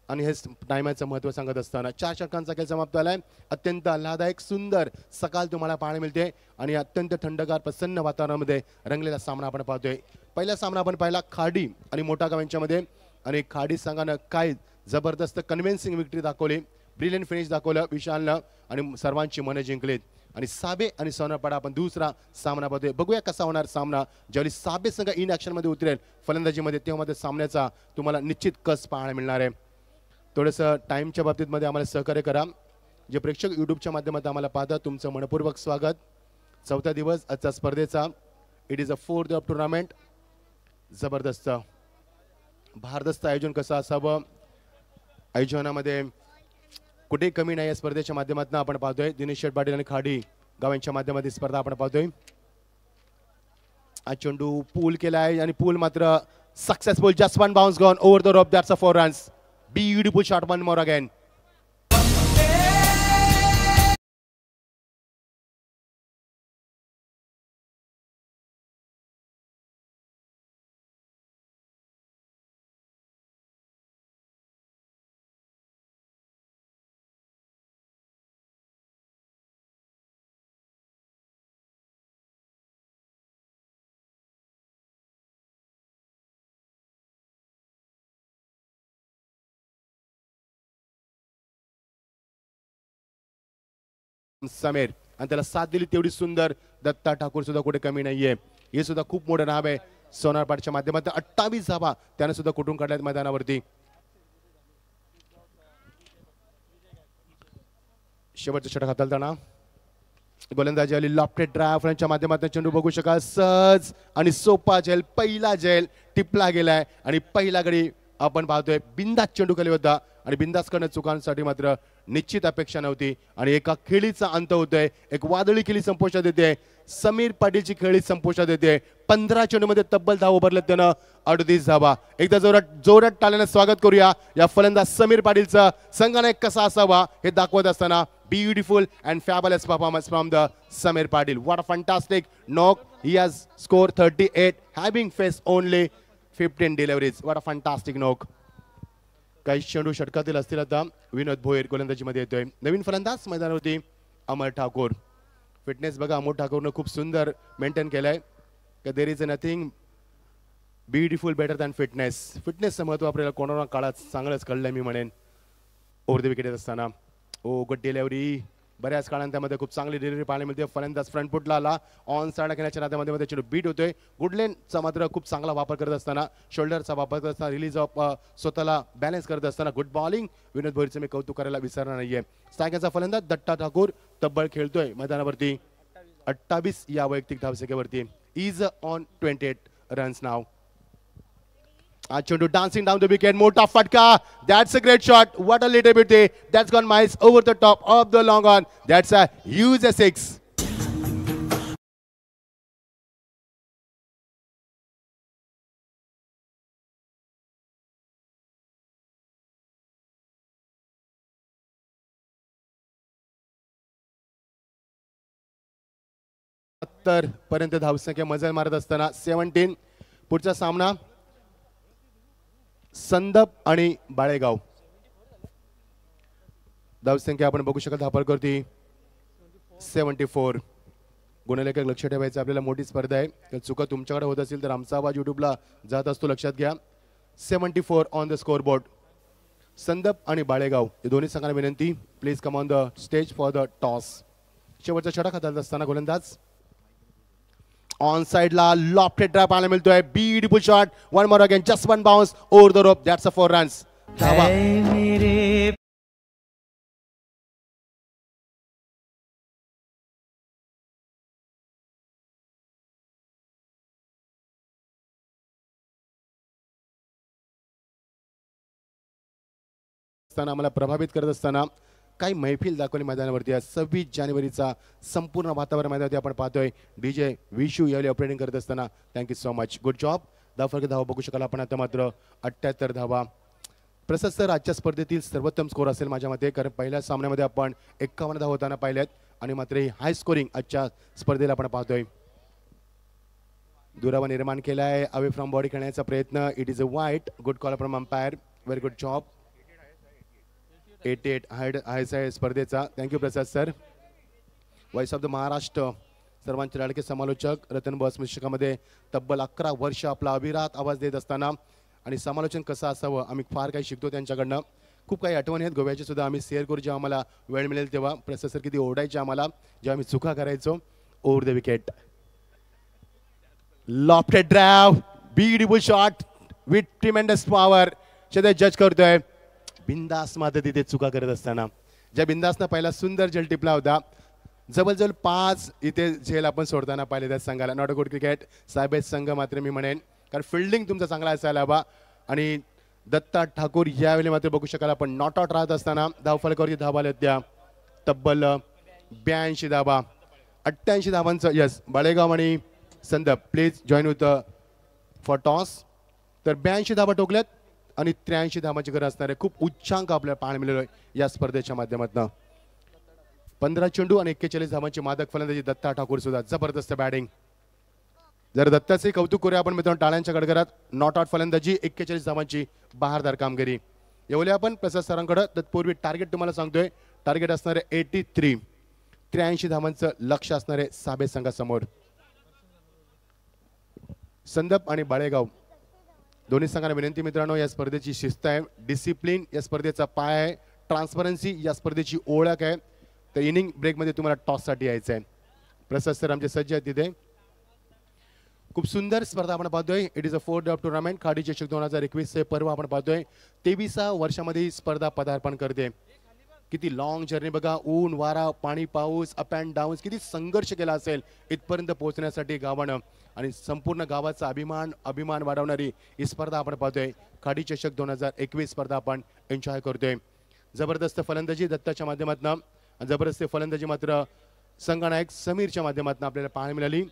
आणि हे टायमाचं महत्त्व सांगत असताना 4 षटकांचा खेळ समाप्त झालाय. अत्यंत आल्हादायक सुंदर सकाळ तुम्हाला पाहायला मिळते आणि अत्यंत थंडगार प्रसन्न वातावरणामध्ये रंगलेला सामना आपण पाहतोय. पहिला सामना आपण पाहिला खाडी आणि मोठा गाव यांच्यामध्ये आणि खाडी संघानं काय जबरदस्त कन्व्हिन्सिंग विक्ट्री दाखवली. ब्रिलियंट फिनिश दाखवलं विशालनं आणि सर्वांची मनं जिंकलीत. आणि साबे आणि सोनारपाडा आपण दुसरा सामना पाहतोय. बघूया कसा होणार सामना. ज्यावेळी साबे संघ इन ॲक्शनमध्ये उतरेल फलंदाजीमध्ये तेव्हा मध्ये सामन्याचा तुम्हाला निश्चित कस पाहायला मिळणार आहे. थोडंसं टाईमच्या बाबतीत मध्ये आम्हाला सहकार्य करा. जे प्रेक्षक यूट्यूबच्या माध्यमातून आम्हाला पाहतात तुमचं मनपूर्वक स्वागत. 4था दिवस आजच्या स्पर्धेचा. It is a 4th of tournament. जबरदस्त भारदस्त आयोजन कसं असावं आयोजनामध्ये कुठे कमी नाही. या स्पर्धेच्या माध्यमातून आपण पाहतोय दिनेश शेठ पाटील आणि खाडी गावांच्या माध्यमातून स्पर्धा आपण पाहतोय. आज चेंडू पूल केलाय आणि पूल मात्र successful. Just one bounce gone over the rope. That's a 4 runs. Beautiful shot one more again. Sameer आणि त्याला साथ दिली तेवढी सुंदर दत्ता ठाकूर सुद्धा कुठे कमी नाहीये. हे सुद्धा खूप मोठं नाव आहे. सोनारपाडच्या माध्यमातून 28 धाबा त्याने सुद्धा कुठून काढल्यात मैदानावरती. शेवटचं षटक हाताळताना गोलंदाजी आली लॉफ्टेड ड्रायव्हरच्या माध्यमातून चेंडू बघू शकाल. सहज आणि सोपा झेल. पहिला झेल टिपला गेलाय आणि पहिला गडी आपण पाहतोय बिंदास चेंडू खाली होता आणि बिंदास करणं चुकांसाठी मात्र निश्चित अपेक्षा नव्हती आणि एका खेळीचा अंत होतोय. एक वादळी खेळी संपुष्टात येते. समीर पाटीलची खेळी संपुष्टात येते. 15 चेंडूमध्ये तब्बल धाव उभारलेत त्यानं 38 धावा. एकदा जोरात टाळ्याने स्वागत करूया या फलंदाज समीर पाटीलचं. संघाने कसा असावा हे दाखवत असताना beautiful and fabulous performance from the Sameer Patil. What a fantastic knock. He has score 38 having face only 15 deliveries. What a fantastic knock. काही चेंडू षटकातील असतील आता. विनोद भोयर गोलंदाजीमध्ये येतोय. नवीन फलंदाज मैदानावरती अमर ठाकूर. फिटनेस बघा अमोल ठाकूरनं खूप सुंदर मेंटेन केलाय. There is nothing beautiful better than fitness. फिटनेसचं महत्व आपल्याला कोरोना काळात चांगलंच कळलंय मी म्हणेन. ओव्हर द विकेट असताना गुड डिलिव्हरी. बऱ्याच काळात त्यामध्ये खूप चांगली डिलिव्हरी पाहायला मिळते. फलंदाज फ्रंट फुटला आला. ऑन साइड खेळण्याच्या नात्यामध्ये चेंडू बीट होतोय. गुडलेनचा मात्र खूप चांगला वापर करत असताना शोल्डरचा वापर करत असताना रिलीज ऑफ स्वतःला बॅलन्स करत असताना गुड बॉलिंग. विनोद भोईरचं मी कौतुक करायला विसरणार नाहीये. स्ट्रायकरचा फलंदाज दत्ता ठाकूर तब्बल खेळतोय मैदानावरती 28 या वैयक्तिक धावसंख्येवरती. Is on 28 runs now. Chendu dancing down the wicket. Mota fatka. That's a great shot. What a little bit. That's gone miles over the top of the long on. That's a huge 6. पर्यंत धावसंख्या मजल मारत असताना 17. पुढचा सामना संदप आणि बाळेगाव. धावसंख्या आपण बघू शकता धापडकरती 74. गुणलेखक लक्ष ठेवायचं आपल्याला. मोठी स्पर्धा आहे. तर चुका तुमच्याकडे होत असेल तर आमचा आवाज युट्यूबला जात असतो लक्षात घ्या. 74 ऑन द स्कोर बोर्ड. संदप आणि बाळेगाव हे दोन्ही संघांना विनंती please come on the stage for the toss. शेवटचा षटक हाताळत असताना गोलंदाज ऑन साइड ला लॉफ्टेड ड्राइव पाहायला मिळतोय. Beautiful shot one more again. Just one bounce over the rope. That's a 4 runs. धावा. असताना, आम्हाला प्रभावित करत असताना काही मैफिल दाखवली मैदानावरती. 26 जानेवारीचा संपूर्ण वातावरण मैदानावरती आपण पाहतोय. DJ विशू यावेळी ऑपरेटिंग करत असताना thank you so much. Good job. धावफलक धावा बघू शकाल आपण आता मात्र 78 धावा. प्रसाद सर, आजच्या स्पर्धेतील सर्वोत्तम स्कोर असेल माझ्या मते, कारण पहिल्या सामन्यामध्ये आपण 51 धावा होताना पाहिल्यात आणि मात्र ही हाय स्कोरिंग आजच्या स्पर्धेला आपण पाहतोय. दुरावा निर्माण केला आहे, अवे फ्रॉम बॉडी खेळण्याचा प्रयत्न. इट इज अ वाईट. Good call from umpire. Very good job. 88 आहे स्पर्धेचा. Thank you Prasad sir. Voice of the Maharashtra, सर्वांचे लाडके समालोचक रतन बॉस मिश्रकामध्ये तब्बल 11 वर्ष आपला अविरात आवाज देत असताना आणि समालोचन कसं असावं आम्ही फार काही शिकतो त्यांच्याकडनं. खूप काही आठवणी आहेत गोव्याची सुद्धा, आम्ही शेअर करू जेव्हा आम्हाला वेळ मिळेल तेव्हा. प्रसाद सर किती ओरडायचे आम्हाला जेव्हा आम्ही चुका करायचो. Over the wicket. Lofted drive, beautiful shot with tremendous power. शेत जज करतोय बिंदास मात्र तिथे चुका करत असताना. ज्या बिंदासनं पहिला सुंदर झेल टिपला होता, जवळजवळ 5 इथे झेल आपण सोडताना पाहिले त्या संघाला. Not a good cricket. साहेब संघ मात्र मी म्हणेन, कारण फिल्डिंग तुमचा चांगला असायला हवा. आणि दत्ता ठाकूर यावेळी मात्र बघू शकाल आपण नॉट आउट राहत असताना धावफलकावरती धावा आल्या त्या तब्बल 82 धावा. 88 धावांचं. यस, बाळेगाव आणि संदप please join with for toss. तर 82 धावा टोकल्यात आणि 83 धावांची गरज असणारे खूप उच्चांक आपल्याला पाहायला मिळालो आहे या स्पर्धेच्या माध्यमातून. 15 चेंडू आणि 41 धावांची मादक फलंदाजी दत्ता ठाकूर सुद्धा. जबरदस्त बॅटिंग. जर दत्ताचे कौतुक करूया आपण मित्रांनो टाळ्यांच्या गडगडात. नॉट आउट फलंदाजी, 41 धावांची बहारदार कामगिरी. येवले आपण प्रसाद सरांकडे. तत्पूर्वी टार्गेट तुम्हाला सांगतोय, टार्गेट असणारे 83. 83 धावांचं लक्ष असणारे साबे संघासमोर. संदप आणि बाळेगाव दोन्ही संघांना विनंती मित्रांनो, या स्पर्धेची शिस्त आहे, डिसिप्लिन या स्पर्धेचा पाय आहे, ट्रान्सपरन्सी या स्पर्धेची ओळख आहे. तर इनिंग ब्रेकमध्ये तुम्हाला टॉससाठी यायचं आहे. प्रसाद सर आमचे सज्ज आहेत तिथे. खूप सुंदर स्पर्धा आपण पाहतोय. It is a 4 day tournament. खाडी चषक 2021 पर्व आपण पाहतोय. 23व्या वर्षामध्ये ही स्पर्धा पदार्पण करते. किती लॉंग जर्नी बघा. ऊन वारा पाणी पाऊस अप अँड डाऊन, किती संघर्ष केला असेल इथपर्यंत पोहोचण्यासाठी गावानं. आणि संपूर्ण गावाचा अभिमान वाढवणारी ही स्पर्धा आपण पाहतोय. खाडी चषक 2021 स्पर्धा आपण एन्जॉय करतोय. जबरदस्त फलंदाजी दत्ताच्या माध्यमातून, जबरदस्त फलंदाजी मात्र संघनायक समीरच्या माध्यमातून आपल्याला पाहायला मिळाली.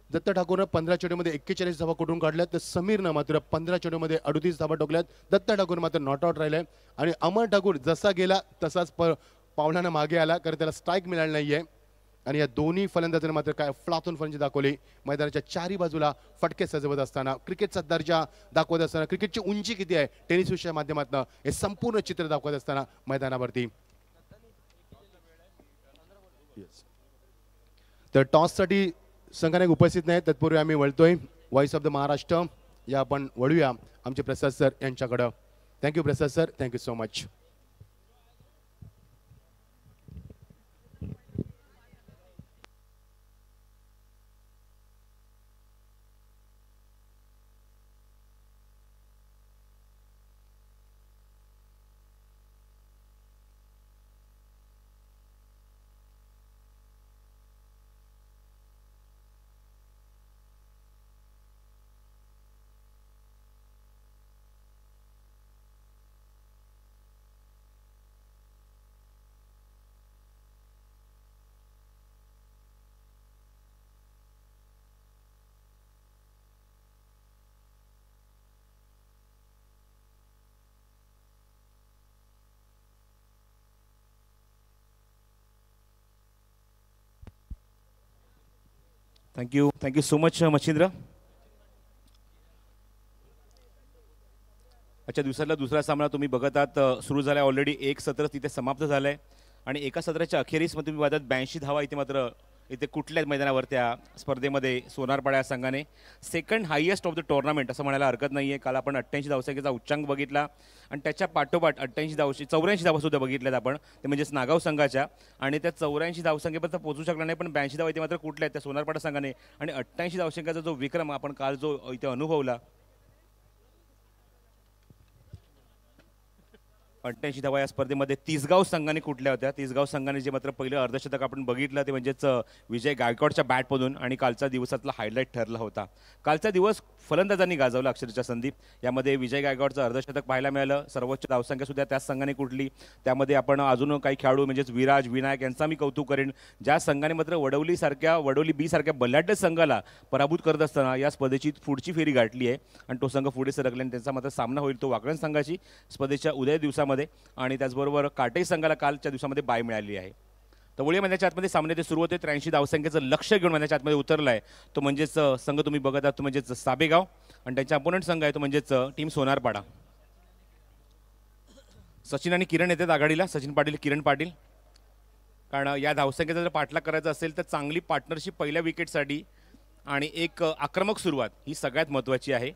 दत्त ठाकूरनं 15 चेंडूमध्ये 41 धावा कुठून काढल्यात, तर समीरनं मात्र 15 चेंडूमध्ये 38 धावा टोकल्यात. दत्त ठाकूर मात्र नॉट आउट राहिले आणि अमर ठाकूर जसा गेला तसाच पावलानं मागे आला, कारण त्याला स्ट्राईक मिळाला नाहीये. आणि या दोन्ही फलंदाजांनी मात्र काय फ्लातून फलंदाजी दाखवली. मैदानाच्या चारी बाजूला फटके सजवत असताना, क्रिकेटचा दर्जा दाखवत असताना, क्रिकेटची उंची किती आहे टेनिस विषयाच्या माध्यमातून हे संपूर्ण चित्र दाखवत असताना मैदानावरती. तर टॉससाठी संघाने उपस्थित नाही, तत्पूर्वी आम्ही वळतोय व्हॉइस ऑफ द महाराष्ट्र या आपण वळूया आमचे प्रसाद सर यांच्याकडं. Thank you Prasad sir, thank you so much. Thank you so much Machhindra. आजच्या दिवसातला दुसरा सामना तुम्ही बघत आहात सुरू झाला. ऑलरेडी एक सत्र तिथे समाप्त झालं आहे आणि एका सत्राच्या अखेरीस तुम्ही बघतात 82 धावा इथे मात्र इथे कुठल्याच मैदानावर त्या स्पर्धेमध्ये सोनारपाडा या संघाने second highest of the tournament असं म्हणायला हरकत नाही आहे. काल आपण 88 धावसंख्येचा उच्चांक बघितला आणि त्याच्या पाठोपाठ 84 धावासुद्धा बघितल्यात आपण, ते म्हणजेच नागाव संघाच्या. आणि त्या 84 धावसंख्येपर्यंत पोहोचू शकला नाही, पण 82 धावा इथे मात्र कुठल्या आहेत त्या सोनारपाडा संघाने. आणि 88 धावसंख्येचा जो विक्रम आपण काल जो इथे अनुभवला, 88 धावा या स्पर्धेमध्ये तिसगाव संघाने कुठल्या होत्या. तिसगाव संघाने जे मात्र पहिलं अर्धशतक आपण बघितलं ते म्हणजेच विजय गायकवाडच्या बॅटमधून, आणि कालचा दिवसातला हायलाईट ठरला होता. कालचा दिवस फलंदाजांनी गाजवलं अक्षरशः संदीप. यामध्ये विजय गायकवाडचं अर्धशतक पाहायला मिळालं. सर्वोच्च धावसंख्या सुद्धा त्याच संघाने कुठली. त्यामध्ये आपण अजून काही खेळाडू म्हणजेच विराज, विनायक यांचा मी कौतुक करेन. ज्या संघाने मात्र वडवली बी सारख्या बलाढ्य संघाला पराभूत करत असताना या स्पर्धेची पुढची फेरी गाठली आहे आणि तो संघ पुढे सरकले आणि त्यांचा मात्र सामना होईल तो वाकळण संघाची स्पर्धेच्या उद्या दिवसामध्ये. आणि त्याचबरोबर काटे संघाला कालच्या दिवसामध्ये बाय मिळाली आहे. तर वळी मैदानाच्या आतमध्ये सामने ते सुरू होते. 83 धावसंख्येचं लक्ष घेऊन मैदानाच्या आतमध्ये उतरलं आहे. तो म्हणजेच संघ तुम्ही बघत आहात तो म्हणजेच साबेगाव आणि त्यांचा अपोनंट संघ आहे तो म्हणजेच टीम सोनारपाडा. सचिन आणि किरण येतात आघाडीला. सचिन पाटील, किरण पाटील. कारण या धावसंख्येचा जर पाठलाग करायचा असेल तर चांगली पार्टनरशिप पहिल्या विकेटसाठी आणि एक आक्रमक सुरुवात ही सगळ्यात महत्त्वाची आहे.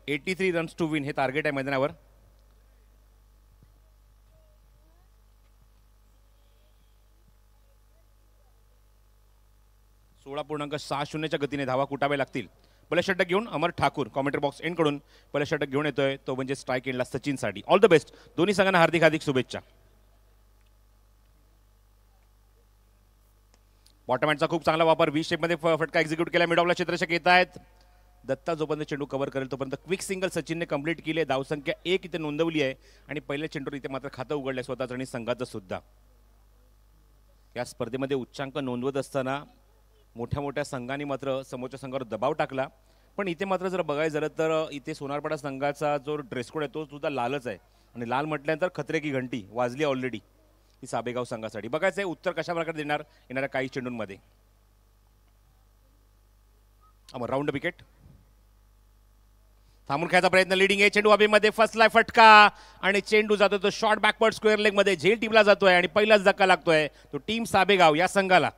83 रन्स टू विन हे टार्गेट आहे मैदानावर. 16.60च्या गतीने धावा कुटाव्या लागतील. पहिला षटक घेऊन अमर ठाकूर कॉमेंट्री बॉक्स एंड कडून पहिला षटक घेऊन येतोय तो म्हणजे स्ट्राईक एंडला सचिनसाठी. All the best. दोन्ही संघांना हार्दिक हार्दिक शुभेच्छा. बॉटमॅनचा खूप चांगला वापर 20 शेपमध्ये फटका एक्झिक्यूट केला. मिड ऑफला क्षेत्ररक्षक येत आहेत. दत्ता जोपर्यंत चेंडू कव्हर करेल तोपर्यंत क्विक सिंगल सचिनने कंप्लीट केली. धावसंख्या 1 इथे नोंदवली आहे आणि पहिल्या चेंडूवर इथे मात्र खातं उघडलंय स्वतःचं आणि संघाचं सुद्धा. या स्पर्धेमध्ये उच्चांक नोंदवत असताना मोठ्या मोठ्या संघांनी मात्र समोरच्या संघावर दबाव टाकला. पण इथे मात्र जर बघायचं झालं तर इथे सोनारपाडा संघाचा जो ड्रेस कोड आहे तो सुद्धा लालच आहे आणि लाल म्हटल्यानंतर खतरे की घंटी वाजली ऑलरेडी ही साबेगाव संघासाठी. बघायचं आहे उत्तर कशा प्रकारे देणार येणाऱ्या काही चेंडूंमध्ये. राऊंड विकेट थांबून खेळायचा प्रयत्न. लिडिंग आहे चेंडू हवेमध्ये फसलाय फटका आणि चेंडू जातो तो शॉर्ट बॅकवर्ड स्क्वेअर लेग मध्ये झेल टीमला जातोय आणि पहिलाच धक्का लागतोय तो टीम साबेगाव या संघाला.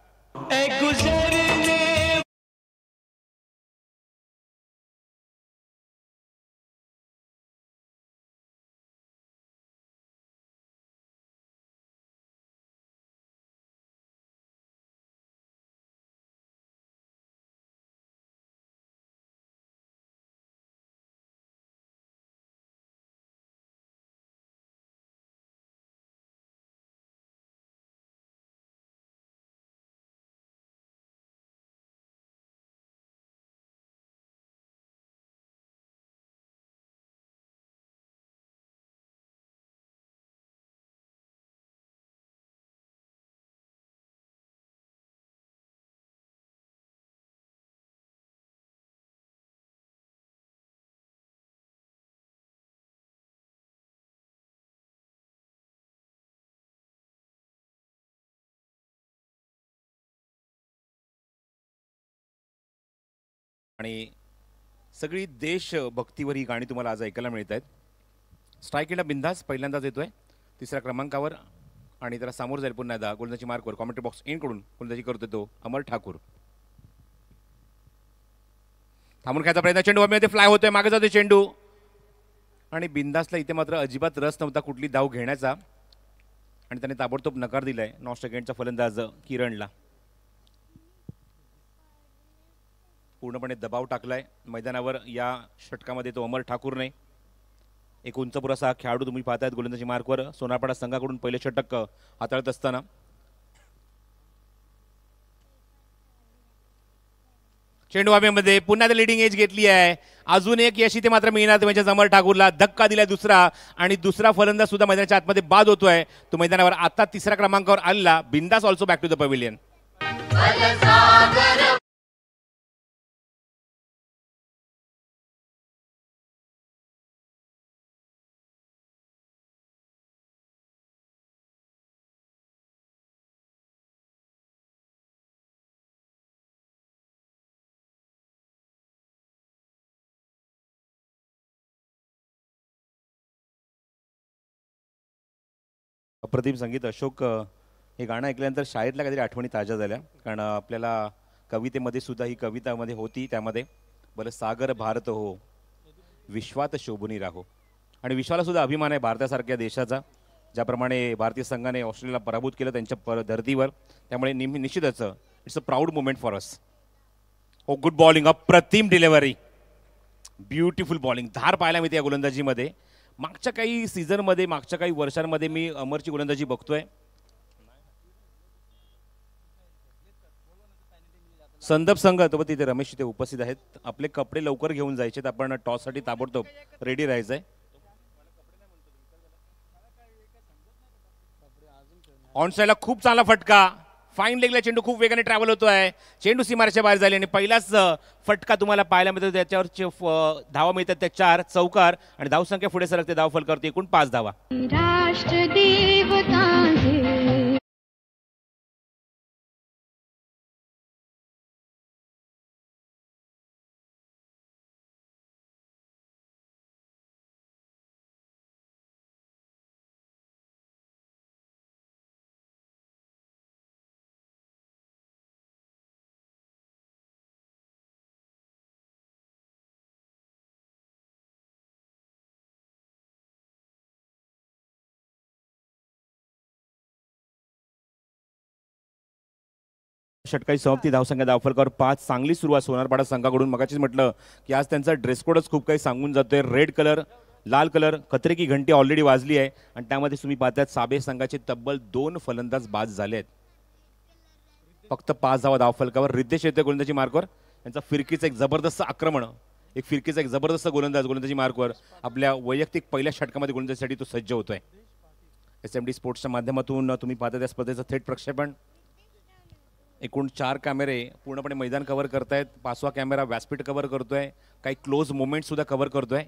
आणि सगळी देशभक्तीवर ही गाणी तुम्हाला आज ऐकायला मिळत आहेत. स्ट्राईक एंडला बिंदास पहिल्यांदाच येतोय 3ऱ्या क्रमांकावर आणि त्याला सामोर जाईल पुन्हा एकदा गोलंदाजी मार्कवर कॉमेंट्री बॉक्स एंड कडून गोलंदाजी करतोय तो अमर ठाकूर. थांबून खेळायचा प्रयत्न. चेंडू हवेमध्ये फ्लाय होतोय. मागे जातोय चेंडू आणि बिंदासला इथे मात्र अजिबात रस नव्हता कुठली धाव घेण्याचा आणि त्याने ताबडतोब नकार दिलाय नॉन सेकंडचा फलंदाज किरणला. पूर्णपणे दबाव टाकलाय मैदानावर या षटकामध्ये तो अमर ठाकूरने. एक उंच पुरासा खेळाडू तुम्ही पाहतायत गोलंदाजी मार्कवर सोनारपाडा संघाकडून पहिले षटक हाताळत असताना. चेंडू हवेमध्ये पुन्हा लिडिंग एज घेतली आहे. अजून एक यश इथे मात्र मिळणार म्हणजे अमर ठाकूरला. धक्का दिलाय दुसरा आणि दुसरा फलंदाज सुद्धा मैदानाच्या आतमध्ये बाद होतोय. तो मैदानावर आता 3ऱ्या क्रमांकावर आला. बिंदास also back to the pavilion. अप्रतिम संगीत. अशोक हे गाणं ऐकल्यानंतर शाळेतल्या काहीतरी आठवणी ताज्या झाल्या. कारण आपल्याला कवितेमध्ये सुद्धा ही कवितामध्ये होती. त्यामध्ये बरं सागर भारत हो विश्वात शोभुनी राहो. आणि विश्वाला सुद्धा अभिमान आहे भारतासारख्या देशाचा. ज्याप्रमाणे भारतीय संघाने ऑस्ट्रेलियाला पराभूत केलं त्यांच्या धर्तीवर. त्यामुळे निश्चितच it's a proud moment for us. हो गुड बॉलिंग. अप्रतिम डिलिव्हरी. Beautiful bowling. धार पाहायला मिळते या गोलंदाजीमध्ये. मागच्या काही सीझनमध्ये मागच्या काही वर्षांमध्ये मी अमरची गोलंदाजी बघतोय. संदप संघ तो तिथे रमेश इथे उपस्थित आहेत. आपले कपडे लवकर घेऊन जायचे, आपण टॉससाठी ताबडतोब रेडी राहायचंय. ऑन साईडला खूप चांगला फटका, फाईन लेगला चेंडू खूप वेगाने ट्रॅव्हल होतोय. चेंडू सीमारेच्या बाहेर झाली आणि पहिलाच फटका तुम्हाला पाहायला मिळतो. त्याच्यावर धावा मिळतात त्या 4 चौकार आणि धावसंख्या पुढे सरकते धाव फलकावरती एकूण 5 धावा. षटकाची समाप्ती धावसंख्या धावफलकावर 5. चांगली सुरुवात सोनारपाडा संघाकडून. मगाशीच म्हटलं की आज त्यांचा ड्रेस कोडच खूप काही सांगून जातोय. रेड कलर, लाल कलर, खतरे की घंटी ऑलरेडी वाजली आहे आणि त्यामध्ये तुम्ही पाहताय साबे संघाचे तब्बल 2 फलंदाज बाद झाले आहेत. फक्त 5 धावा धावफलकावर. रिद्धेश येतोय गोलंदाजी मार्कवर. त्यांचा फिरकीचं एक जबरदस्त आक्रमण, एक फिरकीचा एक जबरदस्त गोलंदाजी मार्कवर आपल्या वैयक्तिक पहिल्या षटकामध्ये गोलंदाजीसाठी तो सज्ज होतोय. SMD स्पोर्ट्सच्या माध्यमातून तुम्ही पाहता त्या स्पर्धेचं थेट प्रक्षेपण. एकूण 4 कॅमेरे पूर्णपणे मैदान कव्हर करतायत. 5वा कॅमेरा व्यासपीठ कव्हर करतोय. काही क्लोज मोमेंट सुद्धा कव्हर करतोय.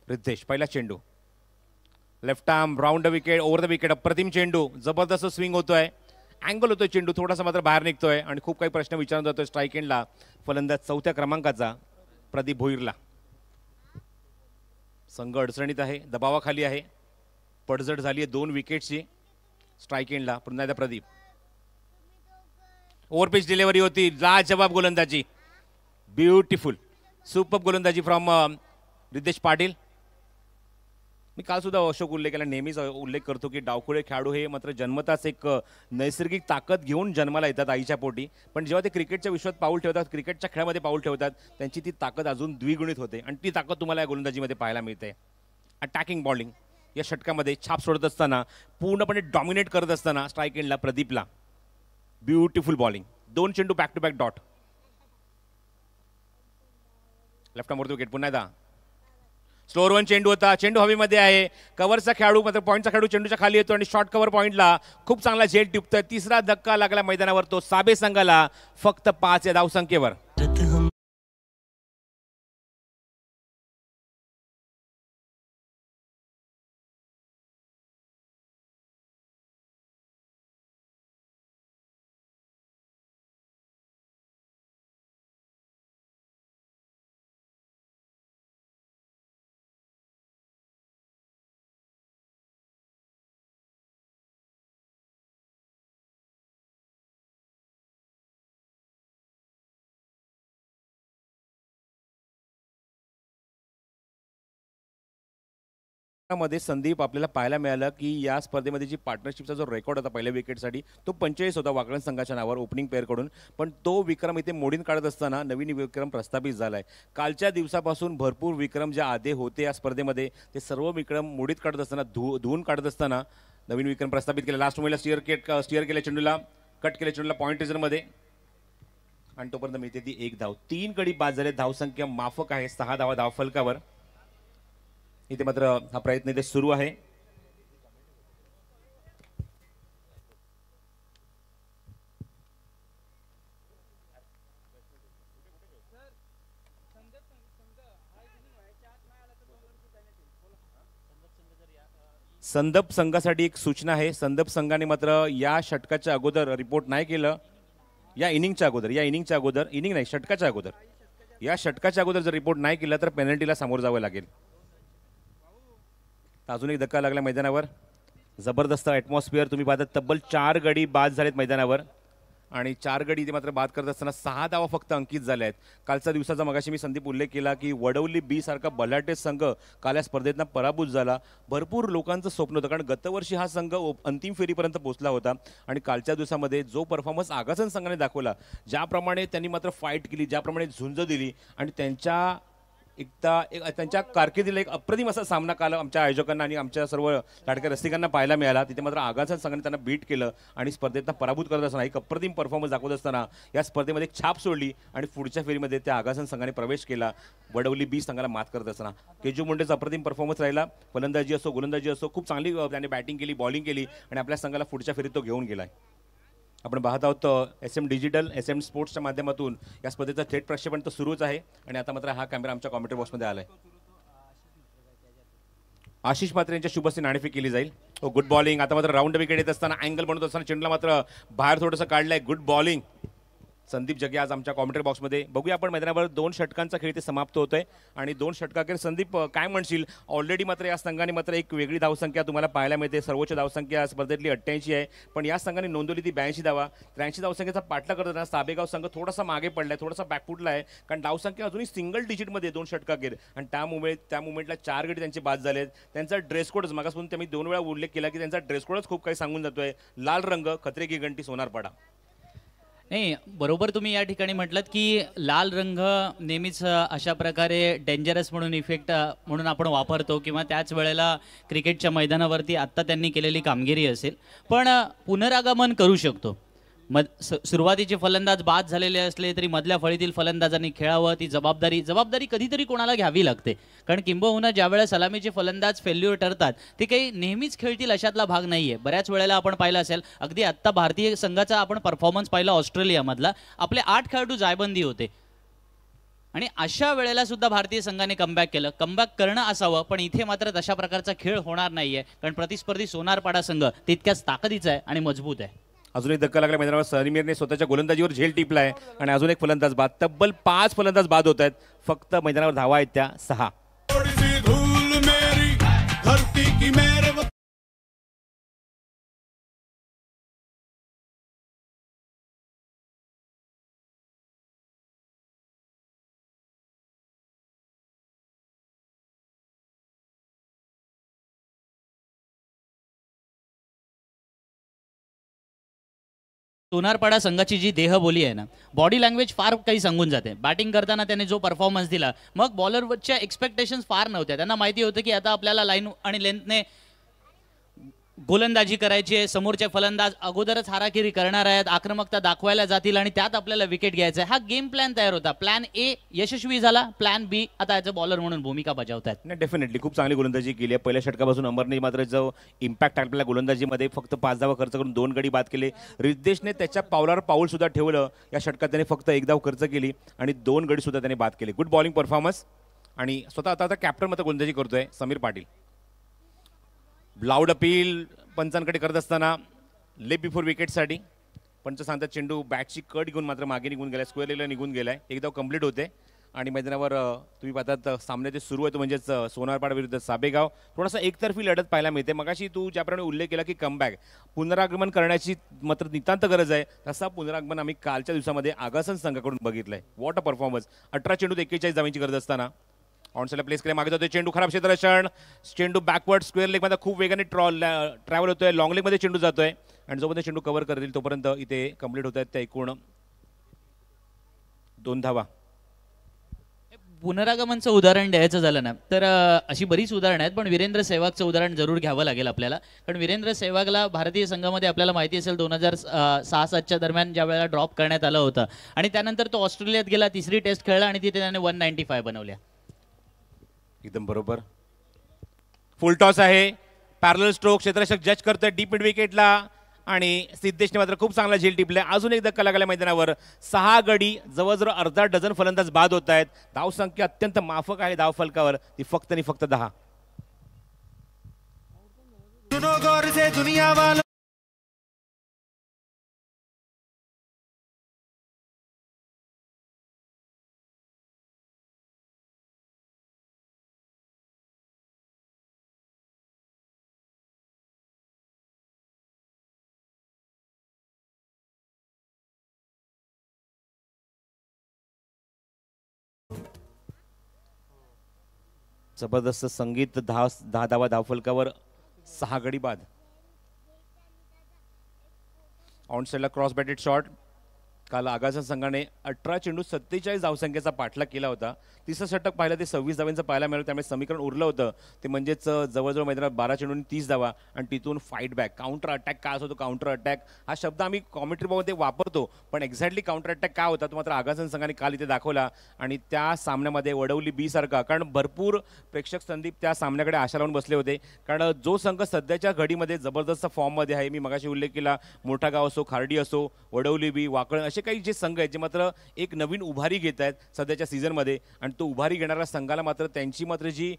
रिद्धेश पहिला चेंडू, left arm round the wicket, over the wicket, अप्रतिम चेंडू, जबरदस्त स्विंग होतोय, अँगल होतोय चेंडू, थोडासा मात्र बाहेर निघतोय आणि खूप काही प्रश्न विचारून जातोय स्ट्राईक एंडला फलंदाज 4थ्या क्रमांकाचा प्रदीप भोईरला. संघ अडचणीत आहे, दबावाखाली आहे, पडझड झाली आहे 2 विकेटची. स्ट्राईक एंडला पुन्हा एकदा प्रदीप. ओव्हरपिच डिलिव्हरी होती, लाजवाब गोलंदाजी, ब्युटिफुल सुपर गोलंदाजी फ्रॉम रिद्धेश पाटील. मी काल सुद्धा अशोक उल्लेखाला नेहमीच उल्लेख करतो की डावखुळे खेळाडू हे मात्र जन्मताच एक नैसर्गिक ताकद घेऊन जन्माला येतात आईच्या पोटी, पण जेव्हा ते क्रिकेटच्या विश्वात पाऊल ठेवतात, क्रिकेटच्या खेळामध्ये पाऊल ठेवतात, त्यांची ती ताकद अजून द्विगुणित होते आणि ती ताकद तुम्हाला या गोलंदाजीमध्ये पाहायला मिळते. अटॅकिंग बॉलिंग या षटकामध्ये छाप सोडत असताना, पूर्णपणे डॉमिनेट करत असताना स्ट्राईक एंडला प्रदीपला ब्युटिफुल बॉलिंग. 2 चेंडू back to back dot. Left आर्मवरती विकेट. पुन्हा एकदा स्लोअर 1 चेंडू होता, चेंडू हवेमध्ये आहे. कव्हरचा खेळाडू मात्र पॉईंटचा खेळाडू चेंडूच्या खाली येतो आणि शॉर्ट कव्हर पॉईंटला खूप चांगला झेल टिपतोय. 3रा धक्का लागला मैदानावर, तो साबे संघाला फक्त 5 या धावसंख्येवर. मध्ये संदीप आपल्याला पाहायला मिळालं की या स्पर्धेमध्ये जी पार्टनरशिपचा जो रेकॉर्ड होता पहिल्या विकेटसाठी तो 45 होता वाकळण संघाच्या नावावर ओपनिंग पेअरकडून, पण तो विक्रम इथे मोडीन काढत असताना नवीन विक्रम प्रस्थापित झाला आहे. कालच्या दिवसापासून भरपूर विक्रम जे आधे होते या स्पर्धेमध्ये ते सर्व विक्रम मोडीत काढत असताना धुवून काढत असताना नवीन विक्रम प्रस्थापित केला. लास्ट मोमेंटला स्टिअर केल्या चेंडूला, कट केल्या चेंडूला पॉईंट रिझनमध्ये आणि तोपर्यंत मिळते ती 1 धाव. 3 गडी बाद झाले, धावसंख्या माफक आहे 6 धावा धावफलकावर. इथे मात्र हा प्रयत्न इथे सुरू आहे. संदप संघासाठी एक सूचना आहे. संदप संघाने मात्र या षटकाच्या अगोदर रिपोर्ट नाही केलं, या इनिंगच्या अगोदर इनिंग नाही षटकाच्या अगोदर, या षटकाच्या अगोदर जर रिपोर्ट नाही केला तर पेनल्टीला सामोरं जावं लागेल. अजून एक धक्का लागला मैदानावर. जबरदस्त ॲटमॉस्फिअर तुम्ही पाहता. तब्बल 4 गडी बाद झालेत मैदानावर आणि 4 गडी इथे मात्र बाद करत असताना 6 धावा फक्त अंकित झाल्या आहेत. कालच्या दिवसाचा मगाशी मी संदीप उल्लेख केला की वडवली बी सारखा बलाढ्य संघ काल या स्पर्धेतनं पराभूत झाला. भरपूर लोकांचं स्वप्न होतं, कारण गतवर्षी हा संघ अंतिम फेरीपर्यंत पोहोचला होता आणि कालच्या दिवसामध्ये जो परफॉर्मन्स आगासन संघाने दाखवला, ज्याप्रमाणे त्यांनी मात्र फाईट केली, ज्याप्रमाणे झुंज दिली आणि त्यांच्या त्यांच्या कारकिर्दीला एक अप्रतिम असा सामना काल आमच्या आयोजकांना आणि आमच्या सर्व लाडक्या रसिकांना पाहायला मिळाला. तिथे मात्र आगासन संघाने त्यांना बीट केलं आणि स्पर्धेत पराभूत करत असताना एक अप्रतिम परफॉर्मन्स दाखवत असताना या स्पर्धेमध्ये एक छाप सोडली आणि पुढच्या फेरीमध्ये त्या आगासन संघाने प्रवेश केला. वडवली बी संघाला मात करत असताना केजू मुंडेचा अप्रतिम परफॉर्मन्स राहिला. फलंदाजी असो गोलंदाजी असो खूप चांगली त्याने बॅटिंग केली, बॉलिंग केली आणि आपल्या संघाला पुढच्या फेरीत तो घेऊन गेलाय. आपण पाहत आहोत SM डिजिटल SM स्पोर्ट्सच्या माध्यमातून या स्पर्धेचं थेट प्रक्षेपण तर सुरूच आहे आणि आता मात्र हा कॅमेरा आमच्या कॉमेंट्री बॉक्समध्ये आलाय. आशिष पात्रे यांच्या शुभस्ती नाणेफेक केली जाईल. Good bowling. आता मात्र राऊंड विकेट येत असताना अँगल बनवत असताना चेंडूला मात्र बाहेर थोडंसं काढलंय. Good bowling. संदीप जगे आज आमच्या कॉमेंट्री बॉक्समध्ये. बघूया आपण मैदानावर 2 षटकांचा खेळ ते समाप्त होतोय आणि 2 षटकाखेर संदीप काय म्हणशील? ऑलरेडी मात्र या संघाने मात्र एक वेगळी धावसंख्या तुम्हाला पाहायला मिळते. सर्वोच्च धावसंख्या स्पर्धेतली 88 आहे, पण या संघाने नोंदवली ती 82 धावा. 83 धावसंख्येचा पाठला करताना साबेगाव संघ थोडासा मागे पडलाय, थोडासा बॅकफुटला आहे, कारण धावसंख्या अजूनही सिंगल डिजिटमध्ये 2 षटकाखेर आणि त्या मुवमेंटला 4 गडी त्यांचे बाद झालेत. त्यांचा ड्रेस कोडच मागासून त्यांनी 2 वेळा उल्लेख केला की त्यांचा ड्रेस कोडच खूप काही सांगून जातोय. लाल रंग, खतरे की घंटी, सोनारपाडा. नाही, बरोबर तुम्ही या ठिकाणी म्हटलात की लाल रंग नेहमीच अशा प्रकारे डेंजरस म्हणून इफेक्ट म्हणून आपण वापरतो किंवा त्याच वेळेला क्रिकेटच्या मैदानावरती आत्ता त्यांनी केलेली कामगिरी असेल, पण पुनरागमन करू शकतो. सुरुवातीचे फलंदाज बाद झालेले असले तरी मधल्या फळीतील फलंदाजांनी खेळावं. ती जबाबदारी कधीतरी कोणाला घ्यावी लागते, कारण किंबहुना ज्यावेळेला सलामीचे फलंदाज फेल्युअर ठरतात ते काही नेहमीच खेळतील अशातला भाग नाहीये. बऱ्याच वेळेला आपण पाहिलं असेल, अगदी आत्ता भारतीय संघाचा आपण परफॉर्मन्स पाहिला ऑस्ट्रेलियामधला, आपले 8 खेळाडू जायबंदी होते आणि अशा वेळेला सुद्धा भारतीय संघाने कमबॅक केलं. कमबॅक करणं असावं, पण इथे मात्र तशा प्रकारचा खेळ होणार नाहीये, कारण प्रतिस्पर्धी सोनारपाडा संघ तितक्याच ताकदीचा आहे आणि मजबूत आहे. अजून एक धक्का लागला मैदानावर. समीरने स्वतःच्या गोलंदाजीवर झेल टिपलाय आणि अजून एक फलंदाज बाद. तब्बल 5 फलंदाज बाद होत आहेत. फक्त मैदानावर धावा आहेत त्या 6. सोनारपाडा संघाची जी देहबोली आहे ना, बॉडी लँग्वेज फार काही सांगून जाते. बॅटिंग करताना त्याने जो परफॉर्मन्स दिला, मग बॉलरवरच्या एक्सपेक्टेशन्स फार नव्हत्या. त्यांना माहिती होतं की आता आपल्याला लाईन आणि लेंथने गोलंदाजी करायची आहे, समोरचे फलंदाज अगोदरच हाराकिरी करणार आहेत, आक्रमकता दाखवायला जातील आणि त्यात आपल्याला विकेट घ्यायचा आहे. हा गेम प्लॅन तयार होता. प्लॅन ए यशस्वी झाला, प्लॅन बी आता ॲज अ बॉलर म्हणून भूमिका बजावतात. नाही, डेफिनेटली खूप चांगली गोलंदाजी केली आहे. पहिल्या षटकापासून अमरने मात्र जो इम्पॅक्ट आपल्या गोलंदाजीमध्ये फक्त 5 धावा खर्च करून 2 गडी बाद केले. रिद्देशने त्याच्या पावलावर पाऊल सुद्धा ठेवलं. या षटकात त्याने फक्त 1 धाव खर्च केली आणि 2 गडी सुद्धा त्याने बाद केले. गुड बॉलिंग परफॉर्मन्स आणि स्वतः आता कॅप्टन मात्र गोलंदाजी करतोय समीर पाटील. लाऊड अपील पंचांकडे करत असताना लेप बिफोर विकेटसाठी पंच सांगतात चेंडू बॅटची कट घेऊन मात्र मागे निघून गेलाय, स्क्वेअर लेगला निघून गेलाय. एकदा कंप्लीट होते आणि मैदानावर तुम्ही पाहतात सामने ते सुरू आहे, तो म्हणजेच सोनारपाडा विरुद्ध साबेगाव. थोडासा एकतर्फी लढत पाहायला मिळते. मगाशी तू ज्याप्रमाणे उल्लेख केला की कमबॅक पुनरागमन करण्याची मात्र नितांत गरज आहे, तसा पुनरागमन आम्ही कालच्या दिवसामध्ये आगासन संघाकडून बघितलंय. What a performance. 18 चेंडूत 41 धावांची गरज असताना ऑनसाईडला प्लेस केला, मागे जातोय चेंडू, खराब क्षेत्ररक्षण. चेंडू बॅकवर्ड स्क्वेअर लेगमध्ये खूप वेगाने ट्रॅव्हल होतोय, लॉंग लेगमध्ये चेंडू जातोय आणि जोपर्यंत चेंडू कव्हर करतील तोपर्यंत इथे कंप्लीट होत आहेत त्या एकूण 2 धावा. पुनरागमनचं उदाहरण द्यायचं झालं ना तर अशी बरीच उदाहरणं आहेत, पण वीरेंद्र सेहवागचं उदाहरण जरूर घ्यावं लागेल आपल्याला. कारण वीरेंद्र सेहवागला भारतीय संघामध्ये आपल्याला माहिती असेल 2006-07च्या दरम्यान ज्या वेळेला ड्रॉप करण्यात आलं होतं आणि त्यानंतर तो ऑस्ट्रेलियात गेला, 3री टेस्ट खेळला आणि तिथे त्याने 195 बनवल्या. एकदम बरोबर. फुल टॉस आहे, पॅरलल स्ट्रोक, क्षेत्ररक्षक जज करतोय डीप मिड विकेटला आणि सिद्धेशने मात्र खूप चांगला झेल टिपलाय. अजून एक धक्का लागला मैदानावर. 6 गडी, जवळजवळ अर्धा डझन फलंदाज बाद होत आहेत. धावसंख्या अत्यंत माफक आहे धावफलकावर, ती फक्त आणि फक्त 10. जबरदस्त संगीत. 10 धावा धावफलकावर, 6 गडी बाद. ऑन साइडला क्रॉस बॅटेड शॉट, काल आगासन संघाने 18 चेंडू 47 धावसंख्येचा पाठलाग केला होता. तिसरं षटक पाहिलं ते 26 धावांचं पाहायला मिळालं. त्यामुळे समीकरण उरलं होतं ते म्हणजेच जवळजवळ मैदानात 12 चेंडूंनी 30 धावा आणि तिथून फाईट बॅक काउंटर अटॅक काय असतो. काउंटर अटॅक हा शब्द आम्ही कॉमेंट्री बॉक्समध्ये वापरतो, पण एक्झॅक्टली काउंटर अटॅक काय होता तो मात्र आगासन संघाने काल इथे दाखवला. आणि त्या सामन्यामध्ये वडवली बी सारखा, कारण भरपूर प्रेक्षक संदीप त्या सामन्याकडे आशा लावून बसले होते. कारण जो संघ सध्याच्या घडीमध्ये जबरदस्त फॉर्ममध्ये आहे, मी मगाशी उल्लेख केला मोठा गाव असो, खार्डी असो, वडवली बी, वाकळण असे काही जे संघ आहेत जे मात्र एक नवीन उभारी घेत आहेत सध्याच्या सीझनमध्ये. आणि तो उभारी घेणाऱ्या संघाला मात्र त्यांची मात्र जी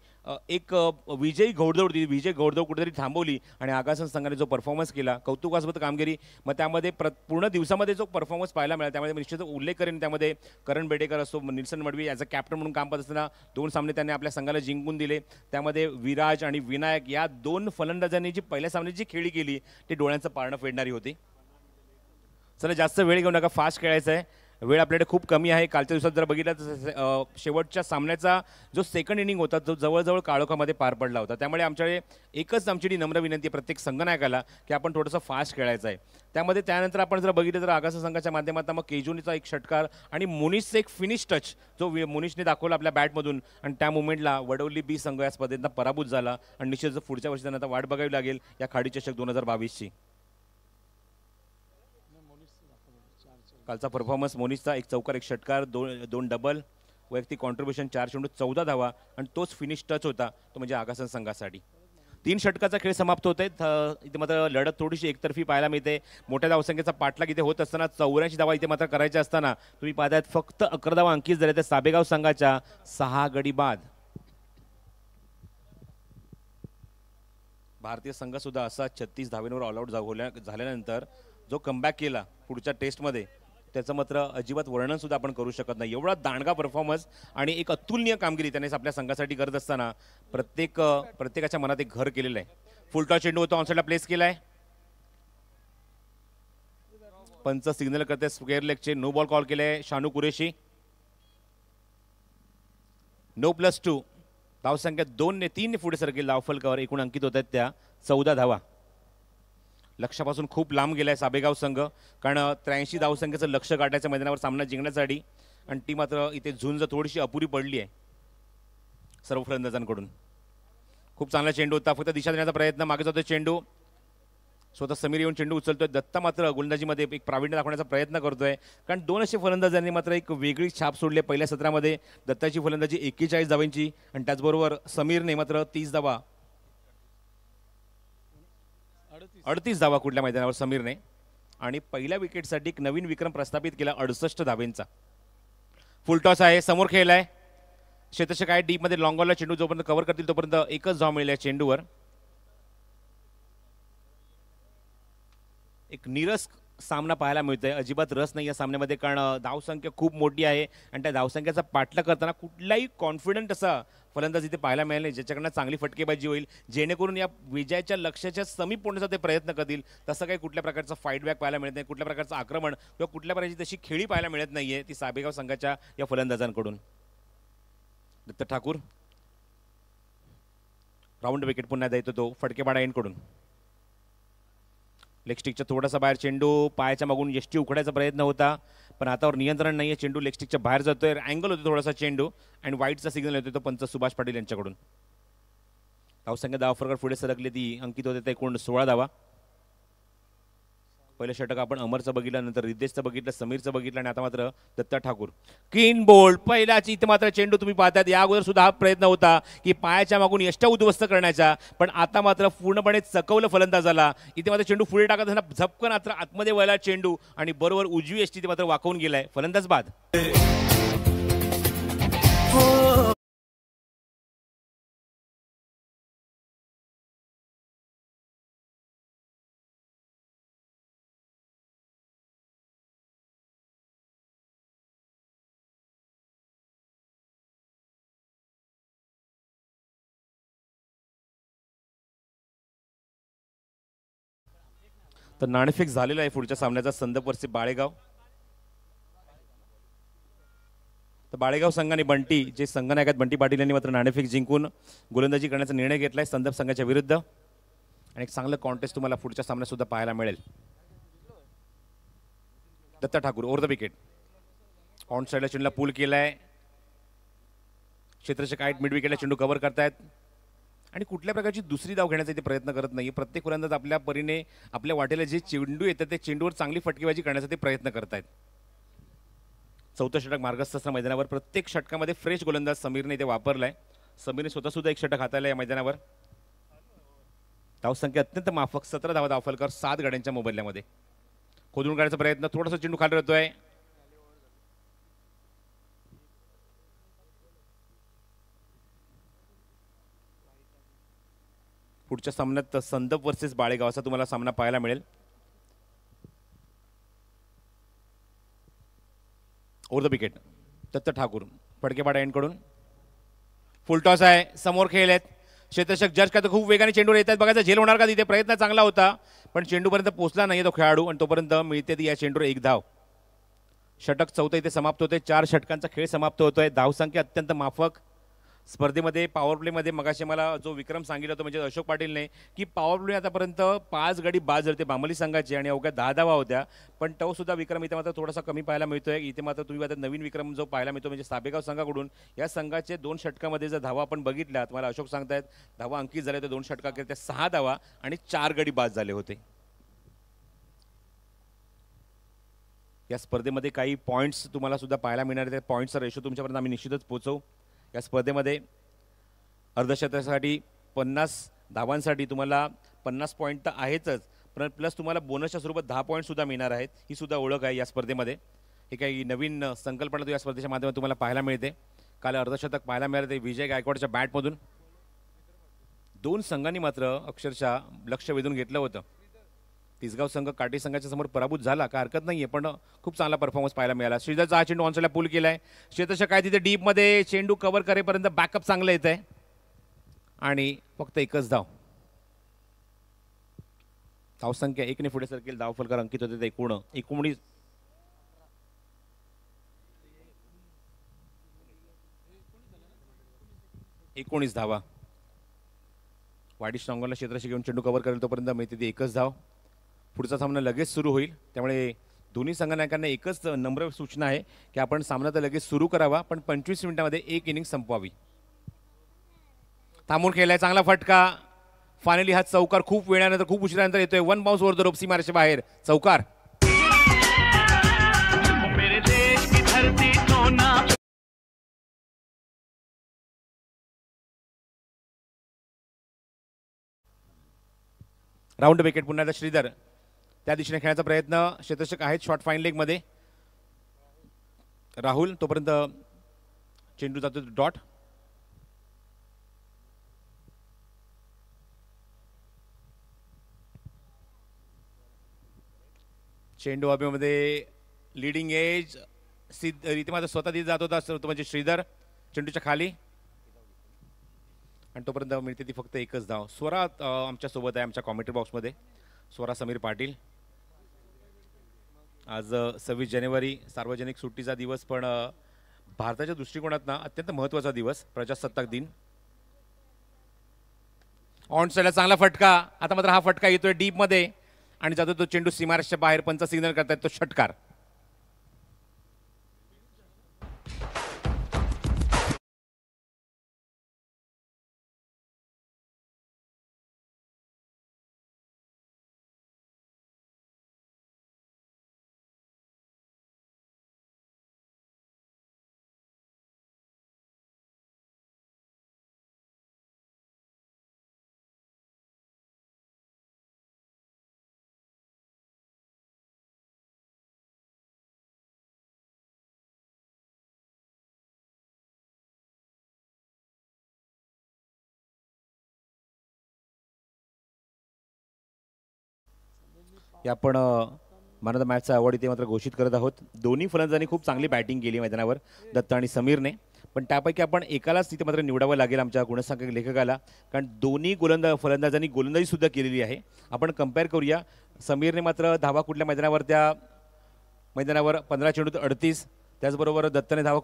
एक विजयी घोडदौड होती, विजय घोडदौड कुठेतरी थांबवली. आणि आगासन संघाने जो परफॉर्मन्स केला, कौतुकास्पद कामगिरी. मग त्यामध्ये पूर्ण दिवसामध्ये जो परफॉर्मन्स पाहायला मिळाला त्यामध्ये निश्चित उल्लेख करेन. त्यामध्ये करण बेडेकर असो, Nilson Madvi as a captain म्हणून काम करत असताना 2 सामने त्यांनी आपल्या संघाला जिंकून दिले. त्यामध्ये विराज आणि विनायक या 2 फलंदाजांनी जी पहिल्या सामन्यात जी खेळी केली ती डोळ्यांचं पारणं फेडणारी होती. चला जास्त वेळ घेऊ नका, फास्ट खेळायचं आहे, वेळ आपल्याकडे खूप कमी आहे. कालच्या दिवसात जर बघितलं तर शेवटच्या सामन्याचा जो सेकंड इनिंग होता तो जवळजवळ काळोखामध्ये पार पडला होता. त्यामुळे आमच्याकडे एकच आमची नम्र विनंती प्रत्येक संघनायकाला की आपण थोडंसं फास्ट खेळायचं आहे. त्यामध्ये त्यानंतर आपण जर बघितलं तर आगासन संघाच्या माध्यमातून मग केजुनीचा एक षटकार आणि मुनीसचा एक फिनिश टच जो मुनीसने दाखवला आपल्या बॅटमधून, आणि त्या मुवमेंटला वडवली बी संघ या स्पर्धेतनं पराभूत झाला. आणि निश्चितच पुढच्या वर्षी त्यांना आता वाट बघावी लागेल या खाडी चषक 2022ची. कालचा परफॉर्मन्स मोनिसचा एक चौकार, एक षटकार, दोन डबल, वैयक्तिक कॉन्ट्रीब्युशन, 4 चेंडू 14 धावा आणि तोच फिनिश टच होता तो म्हणजे आगासन संघासाठी. 3 षटकाचा खेळ समाप्त होत आहे. इथे मात्र लढत थोडीशी एकतर्फी पाहायला मिळते. मोठ्या धावसंख्येचा पाठलाग इथे होत असताना 84 धावा इथे मात्र करायच्या असताना तुम्ही पाहतायत फक्त 11 धावा अंकित झाल्या त्या साबेगाव संघाच्या 6 गडी बाद. भारतीय संघ सुद्धा असा 36 धावेंवर ऑलआउट झाल्यानंतर जो कमबॅक केला पुढच्या टेस्टमध्ये त्याचं मात्र अजिबात वर्णन सुद्धा आपण करू शकत नाही. एवढा दांडगा परफॉर्मन्स आणि एक अतुलनीय कामगिरी त्याने आपल्या संघासाठी करत असताना प्रत्येकाच्या मनात एक घर केलेलं आहे. फुलटॉस चेंडू होता, ऑनसाइडला प्लेस केलाय. पंच सिग्नल करते स्क्वेअर लेगचे, नो बॉल कॉल केलाय शानू कुरेशी. नो +2 धावसंख्या 2 ने 3 ने पुढे सरकेल धावफलकावर. एकूण अंकित होत आहेत त्या 14 धावा. लक्षापासून खूप लांब गेलाय साबेगाव संघ, कारण 83 धावसंख्येचं लक्ष गाठायचं मैदानावर सामना जिंकण्यासाठी. आणि ती मात्र इथे झुंज थोडीशी अपुरी पडली आहे सर्व फलंदाजांकडून. खूप चांगला चेंडू होता, फक्त दिशा देण्याचा प्रयत्न, मागे जातोय चेंडू, स्वतः समीर येऊन चेंडू उचलतोय. दत्ता मात्र गोलंदाजीमध्ये एक प्रावीण्य दाखवण्याचा प्रयत्न करतोय, कारण 2 असे फलंदाजांनी मात्र एक वेगळी छाप सोडली पहिल्या सत्रामध्ये. दत्ताची फलंदाजी 41 धावांची आणि त्याचबरोबर समीरने मात्र 30 धावा 38 धावा कुठल्या मैदानावर समीरने. आणि पहिल्या विकेटसाठी एक नवीन विक्रम प्रस्थापित केला 68 धावेंचा. फुलटॉस आहे, समोर खेळलाय, क्षेत्ररक्षक आहे डीपमध्ये, लॉंग बॉलला चेंडू जोपर्यंत कव्हर करतील तोपर्यंत एकच धाव मिळेल या चेंडूवर. एक नीरस सामना पाहायला मिळतोय, अजिबात रस नाही या सामन्यामध्ये, कारण धावसंख्या खूप मोठी आहे आणि त्या धावसंख्येचा पाठलाग करताना कुठलाही कॉन्फिडंट असा फलंदाज इथे पाहायला मिळाला नाही ज्याच्याकडनं चांगली फटकेबाजी होईल, जेणेकरून या विजयाच्या लक्ष्याच्या समीप पोहोचण्याचा ते प्रयत्न करतील. तसं काही कुठल्या प्रकारचा फाईट बॅक पाहायला मिळत नाही, कुठल्या प्रकारचं आक्रमण किंवा कुठल्या प्रकारची तशी खेळी पाहायला मिळत नाहीये ती साबेगाव संघाच्या या फलंदाजांकडून. दत्त ठाकूर राऊंड विकेट पुन्हा द्यायतो तो फटकेबाडा एंडकडून. लेगस्टिकच्या थोडासा बाहेर चेंडू, पायाच्या मागून यष्टी उखडायचा प्रयत्न होता पण हातावर नियंत्रण नाहीये. चेंडू लेगस्टिकच्या बाहेर जातोय, अँगल होतो थोडासा चेंडू आणि वाईटचा सिग्नल येतो तो पंच सुभाष पाटील यांच्याकडून. धावसंख्या धावफरक पुढे सरकली, ती अंकित होते एकूण 16 धावा. पहिलं षटक आपण अमरचं बघितलं, नंतर रिद्धेशचं बघितलं, समीरचं बघितलं आणि आता मात्र दत्ता ठाकूर. क्लीन बोल्ड पहिलाच इथे मात्र चेंडू तुम्ही पाहतात. या अगोदर सुद्धा हा प्रयत्न होता की पायाच्या मागून यष्ट्या उद्ध्वस्त करण्याचा, पण आता मात्र पूर्णपणे चकवलं फलंदाजाला. इथे मात्र चेंडू पुढे टाकत असताना झपकन मात्र आतमध्ये वळला चेंडू आणि बरोबर उजवी यष्टी ते मात्र वाकवून गेलाय. फलंदाज बाद. तर नाणेफेक झालेला आहे पुढच्या सामन्याचा. संदप वर्सेस बाळेगाव. तर बाळेगाव संघाने बंटी जे संघनायक आहेत बंटी पाटील यांनी मात्र नाणेफेक जिंकून गोलंदाजी करण्याचा निर्णय घेतलाय संदप संघाच्या विरुद्ध. आणि एक चांगलं कॉन्टेस्ट तुम्हाला पुढच्या सामन्यात सुद्धा पाहायला मिळेल. Datta Thakur over the wicket. On साईडला चेंडूला पूल केलाय. क्षेत्ररक्षक आहेत मिड विकेटला चेंडू कव्हर करतायत आणि कुठल्या प्रकारची दुसरी धाव घेण्याचा इथे प्रयत्न करत नाही. प्रत्येक फलंदाज आपल्या परीने आपल्या वाटेला जे चेंडू येतात ते चेंडूवर चांगली फटकेबाजी करण्याचा प्रयत्न करतायत. चौथं षटक मार्गस्थ असतं मैदानावर. प्रत्येक षटकामध्ये फ्रेश गोलंदाज समीरने इथे वापरलाय. समीरने स्वतः सुद्धा एक षटक हाताळलं या मैदानावर. धावसंख्या अत्यंत माफक 17 धावा धावफलकर 7 गाड्यांच्या मोबदल्यामध्ये. खोदून काढण्याचा प्रयत्न. थोडासा चेंडू खाली राहतोय. पुढच्या सामन्यात संदप वर्सेस बाळेगाव असा तुम्हाला सामना पाहायला मिळेल. Over the wicket Datta Thakur Phadkepada एंडकडून. फुलटॉस आहे. समोर खेळ आहेत. क्षेत्ररक्षक जज का खूप वेगाने चेंडूवर येतात. बघायचा झेल होणार का तिथे. प्रयत्न चांगला होता पण चेंडूपर्यंत पोहोचला नाही तो खेळाडू आणि तोपर्यंत मिळते ती या चेंडूवर एक धाव. षटक चौथं इथे समाप्त होते. 4 षटकांचा खेळ समाप्त होतोय. धावसंख्या अत्यंत माफक. स्पर्धेमध्ये पॉवर प्लेमध्ये मगाशी मला जो विक्रम सांगितला होता म्हणजे अशोक पाटीलने की पॉवर प्ले आतापर्यंत 5 गडी बाद झाले बांबली संघाची आणि अवघ्या 10 धावा होत्या. पण तो सुद्धा विक्रम इथे मात्र थोडासा कमी पाहायला मिळतोय. इथे मात्र तुम्ही आता नवीन विक्रम जो पाहायला मिळतो म्हणजे साबेगाव संघाकडून. या संघाचे 2 षटकामध्ये जर धावा आपण बघितल्या तुम्हाला अशोक सांगतायत धावा अंकित झाले तर 2 षटकाकरिता 6 धावा आणि 4 गडी बाद झाले होते. या स्पर्धेमध्ये काही पॉईंट्स तुम्हाला सुद्धा पाहायला मिळणार आहेत. पॉईंट्सचा रेशो तुमच्यापर्यंत आम्ही निश्चितच पोहोचवू. या स्पर्धेमध्ये अर्धशतकासाठी 50 धावांसाठी तुम्हाला 50 पॉईंट तर आहेतच पण प्लस तुम्हाला बोनसच्या स्वरूपात 10 पॉईंट सुद्धा मिळणार आहेत. ही सुद्धा ओळख आहे या स्पर्धेमध्ये. हे काही नवीन संकल्पना या स्पर्धेच्या माध्यमातून तुम्हाला पाहायला मिळते. काल अर्धशतक पाहायला मिळालं ते विजय गायकवाडच्या बॅटमधून. 2 संघांनी मात्र अक्षरशः लक्ष वेधून घेतलं होतं. तिसगाव संघ काटे संघाच्या समोर पराभूत झाला का हरकत नाहीये पण खूप चांगला परफॉर्मन्स पाहायला मिळाला. श्रीधरचा हा चेंडू ऑनसाईडला पूल केलाय. क्षेत्ररक्षक काय तिथे डीपमध्ये चेंडू कव्हर करेपर्यंत बॅकअप चांगलं येत आहे आणि फक्त एकच धाव. धावसंख्या 1ने पुढे सरकेल. धावफलकर अंकित होते ते 19 धावा. वाडी स्ट्रॉंगरला क्षेत्ररक्षक घेऊन चेंडू कव्हर करेल तोपर्यंत मिळते ती एकच धाव. पुढचा सामना लगेच सुरू होईल त्यामुळे दोन्ही संघनायकांना एकच नम्र सूचना आहे की आपण सामना तर लगेच सुरू करावा पण 25 मिनिटांमध्ये एक इनिंग संपवावी. थांबून खेळलाय. चांगला फटका. फायनली हा चौकार खूप वेळानंतर खूप उशिरानंतर येतोय. 1 बाउन्स ओव्हर द रोप सीमारेषे बाहेर. चौकार. मेरे देश की धरती को ना राऊंड विकेट. पुन्हा एकदा श्रीधर त्या दिशेने खेळण्याचा प्रयत्न. क्षेत्ररक्षक आहेत शॉर्ट फाईन लेग मध्ये. राहुल तोपर्यंत चेंडू जातो डॉट. चेंडू हवेमध्ये लीडिंग एज इथे मात्र स्वतः तिथे जात होता तो म्हणजे श्रीधर चेंडूच्या खाली आणि तोपर्यंत मिळते ती फक्त एकच धाव. स्वरा आमच्या सोबत आहे आमच्या कॉमेंट्री बॉक्समध्ये. स्वरा समीर पाटील. आज 26 जानेवारी सार्वजनिक सुट्टीचा दिवस पण भारताच्या दृष्टिकोनातून अत्यंत महत्त्वाचा दिवस प्रजासत्ताक दिन. ऑन साईडला चांगला फटका. आता मात्र हा फटका येतोय डीप मध्ये आणि जातो तो चेंडू सीमारेषेच्या बाहेर. पंच सिग्नल करतायत तो षटकार. आपण मॅन ऑफ द मॅचचा अवॉर्ड इथे मात्र घोषित करत आहोत. दोन्ही फलंदाजांनी खूप चांगली बॅटिंग केली मैदानावर दत्त आणि समीरने पण त्यापैकी आपण एकालाच तिथे मात्र निवडावं लागेल आमच्या गुणसंख्यक लेखकाला कारण दोन्ही फलंदाजांनी गोलंदाजी सुद्धा केलेली आहे. आपण कम्पेअर करूया. समीरने मात्र धावा कुठल्या मैदानावर त्या मैदानावर 15 चेंडूत 38. त्याचबरोबर दत्तने धावा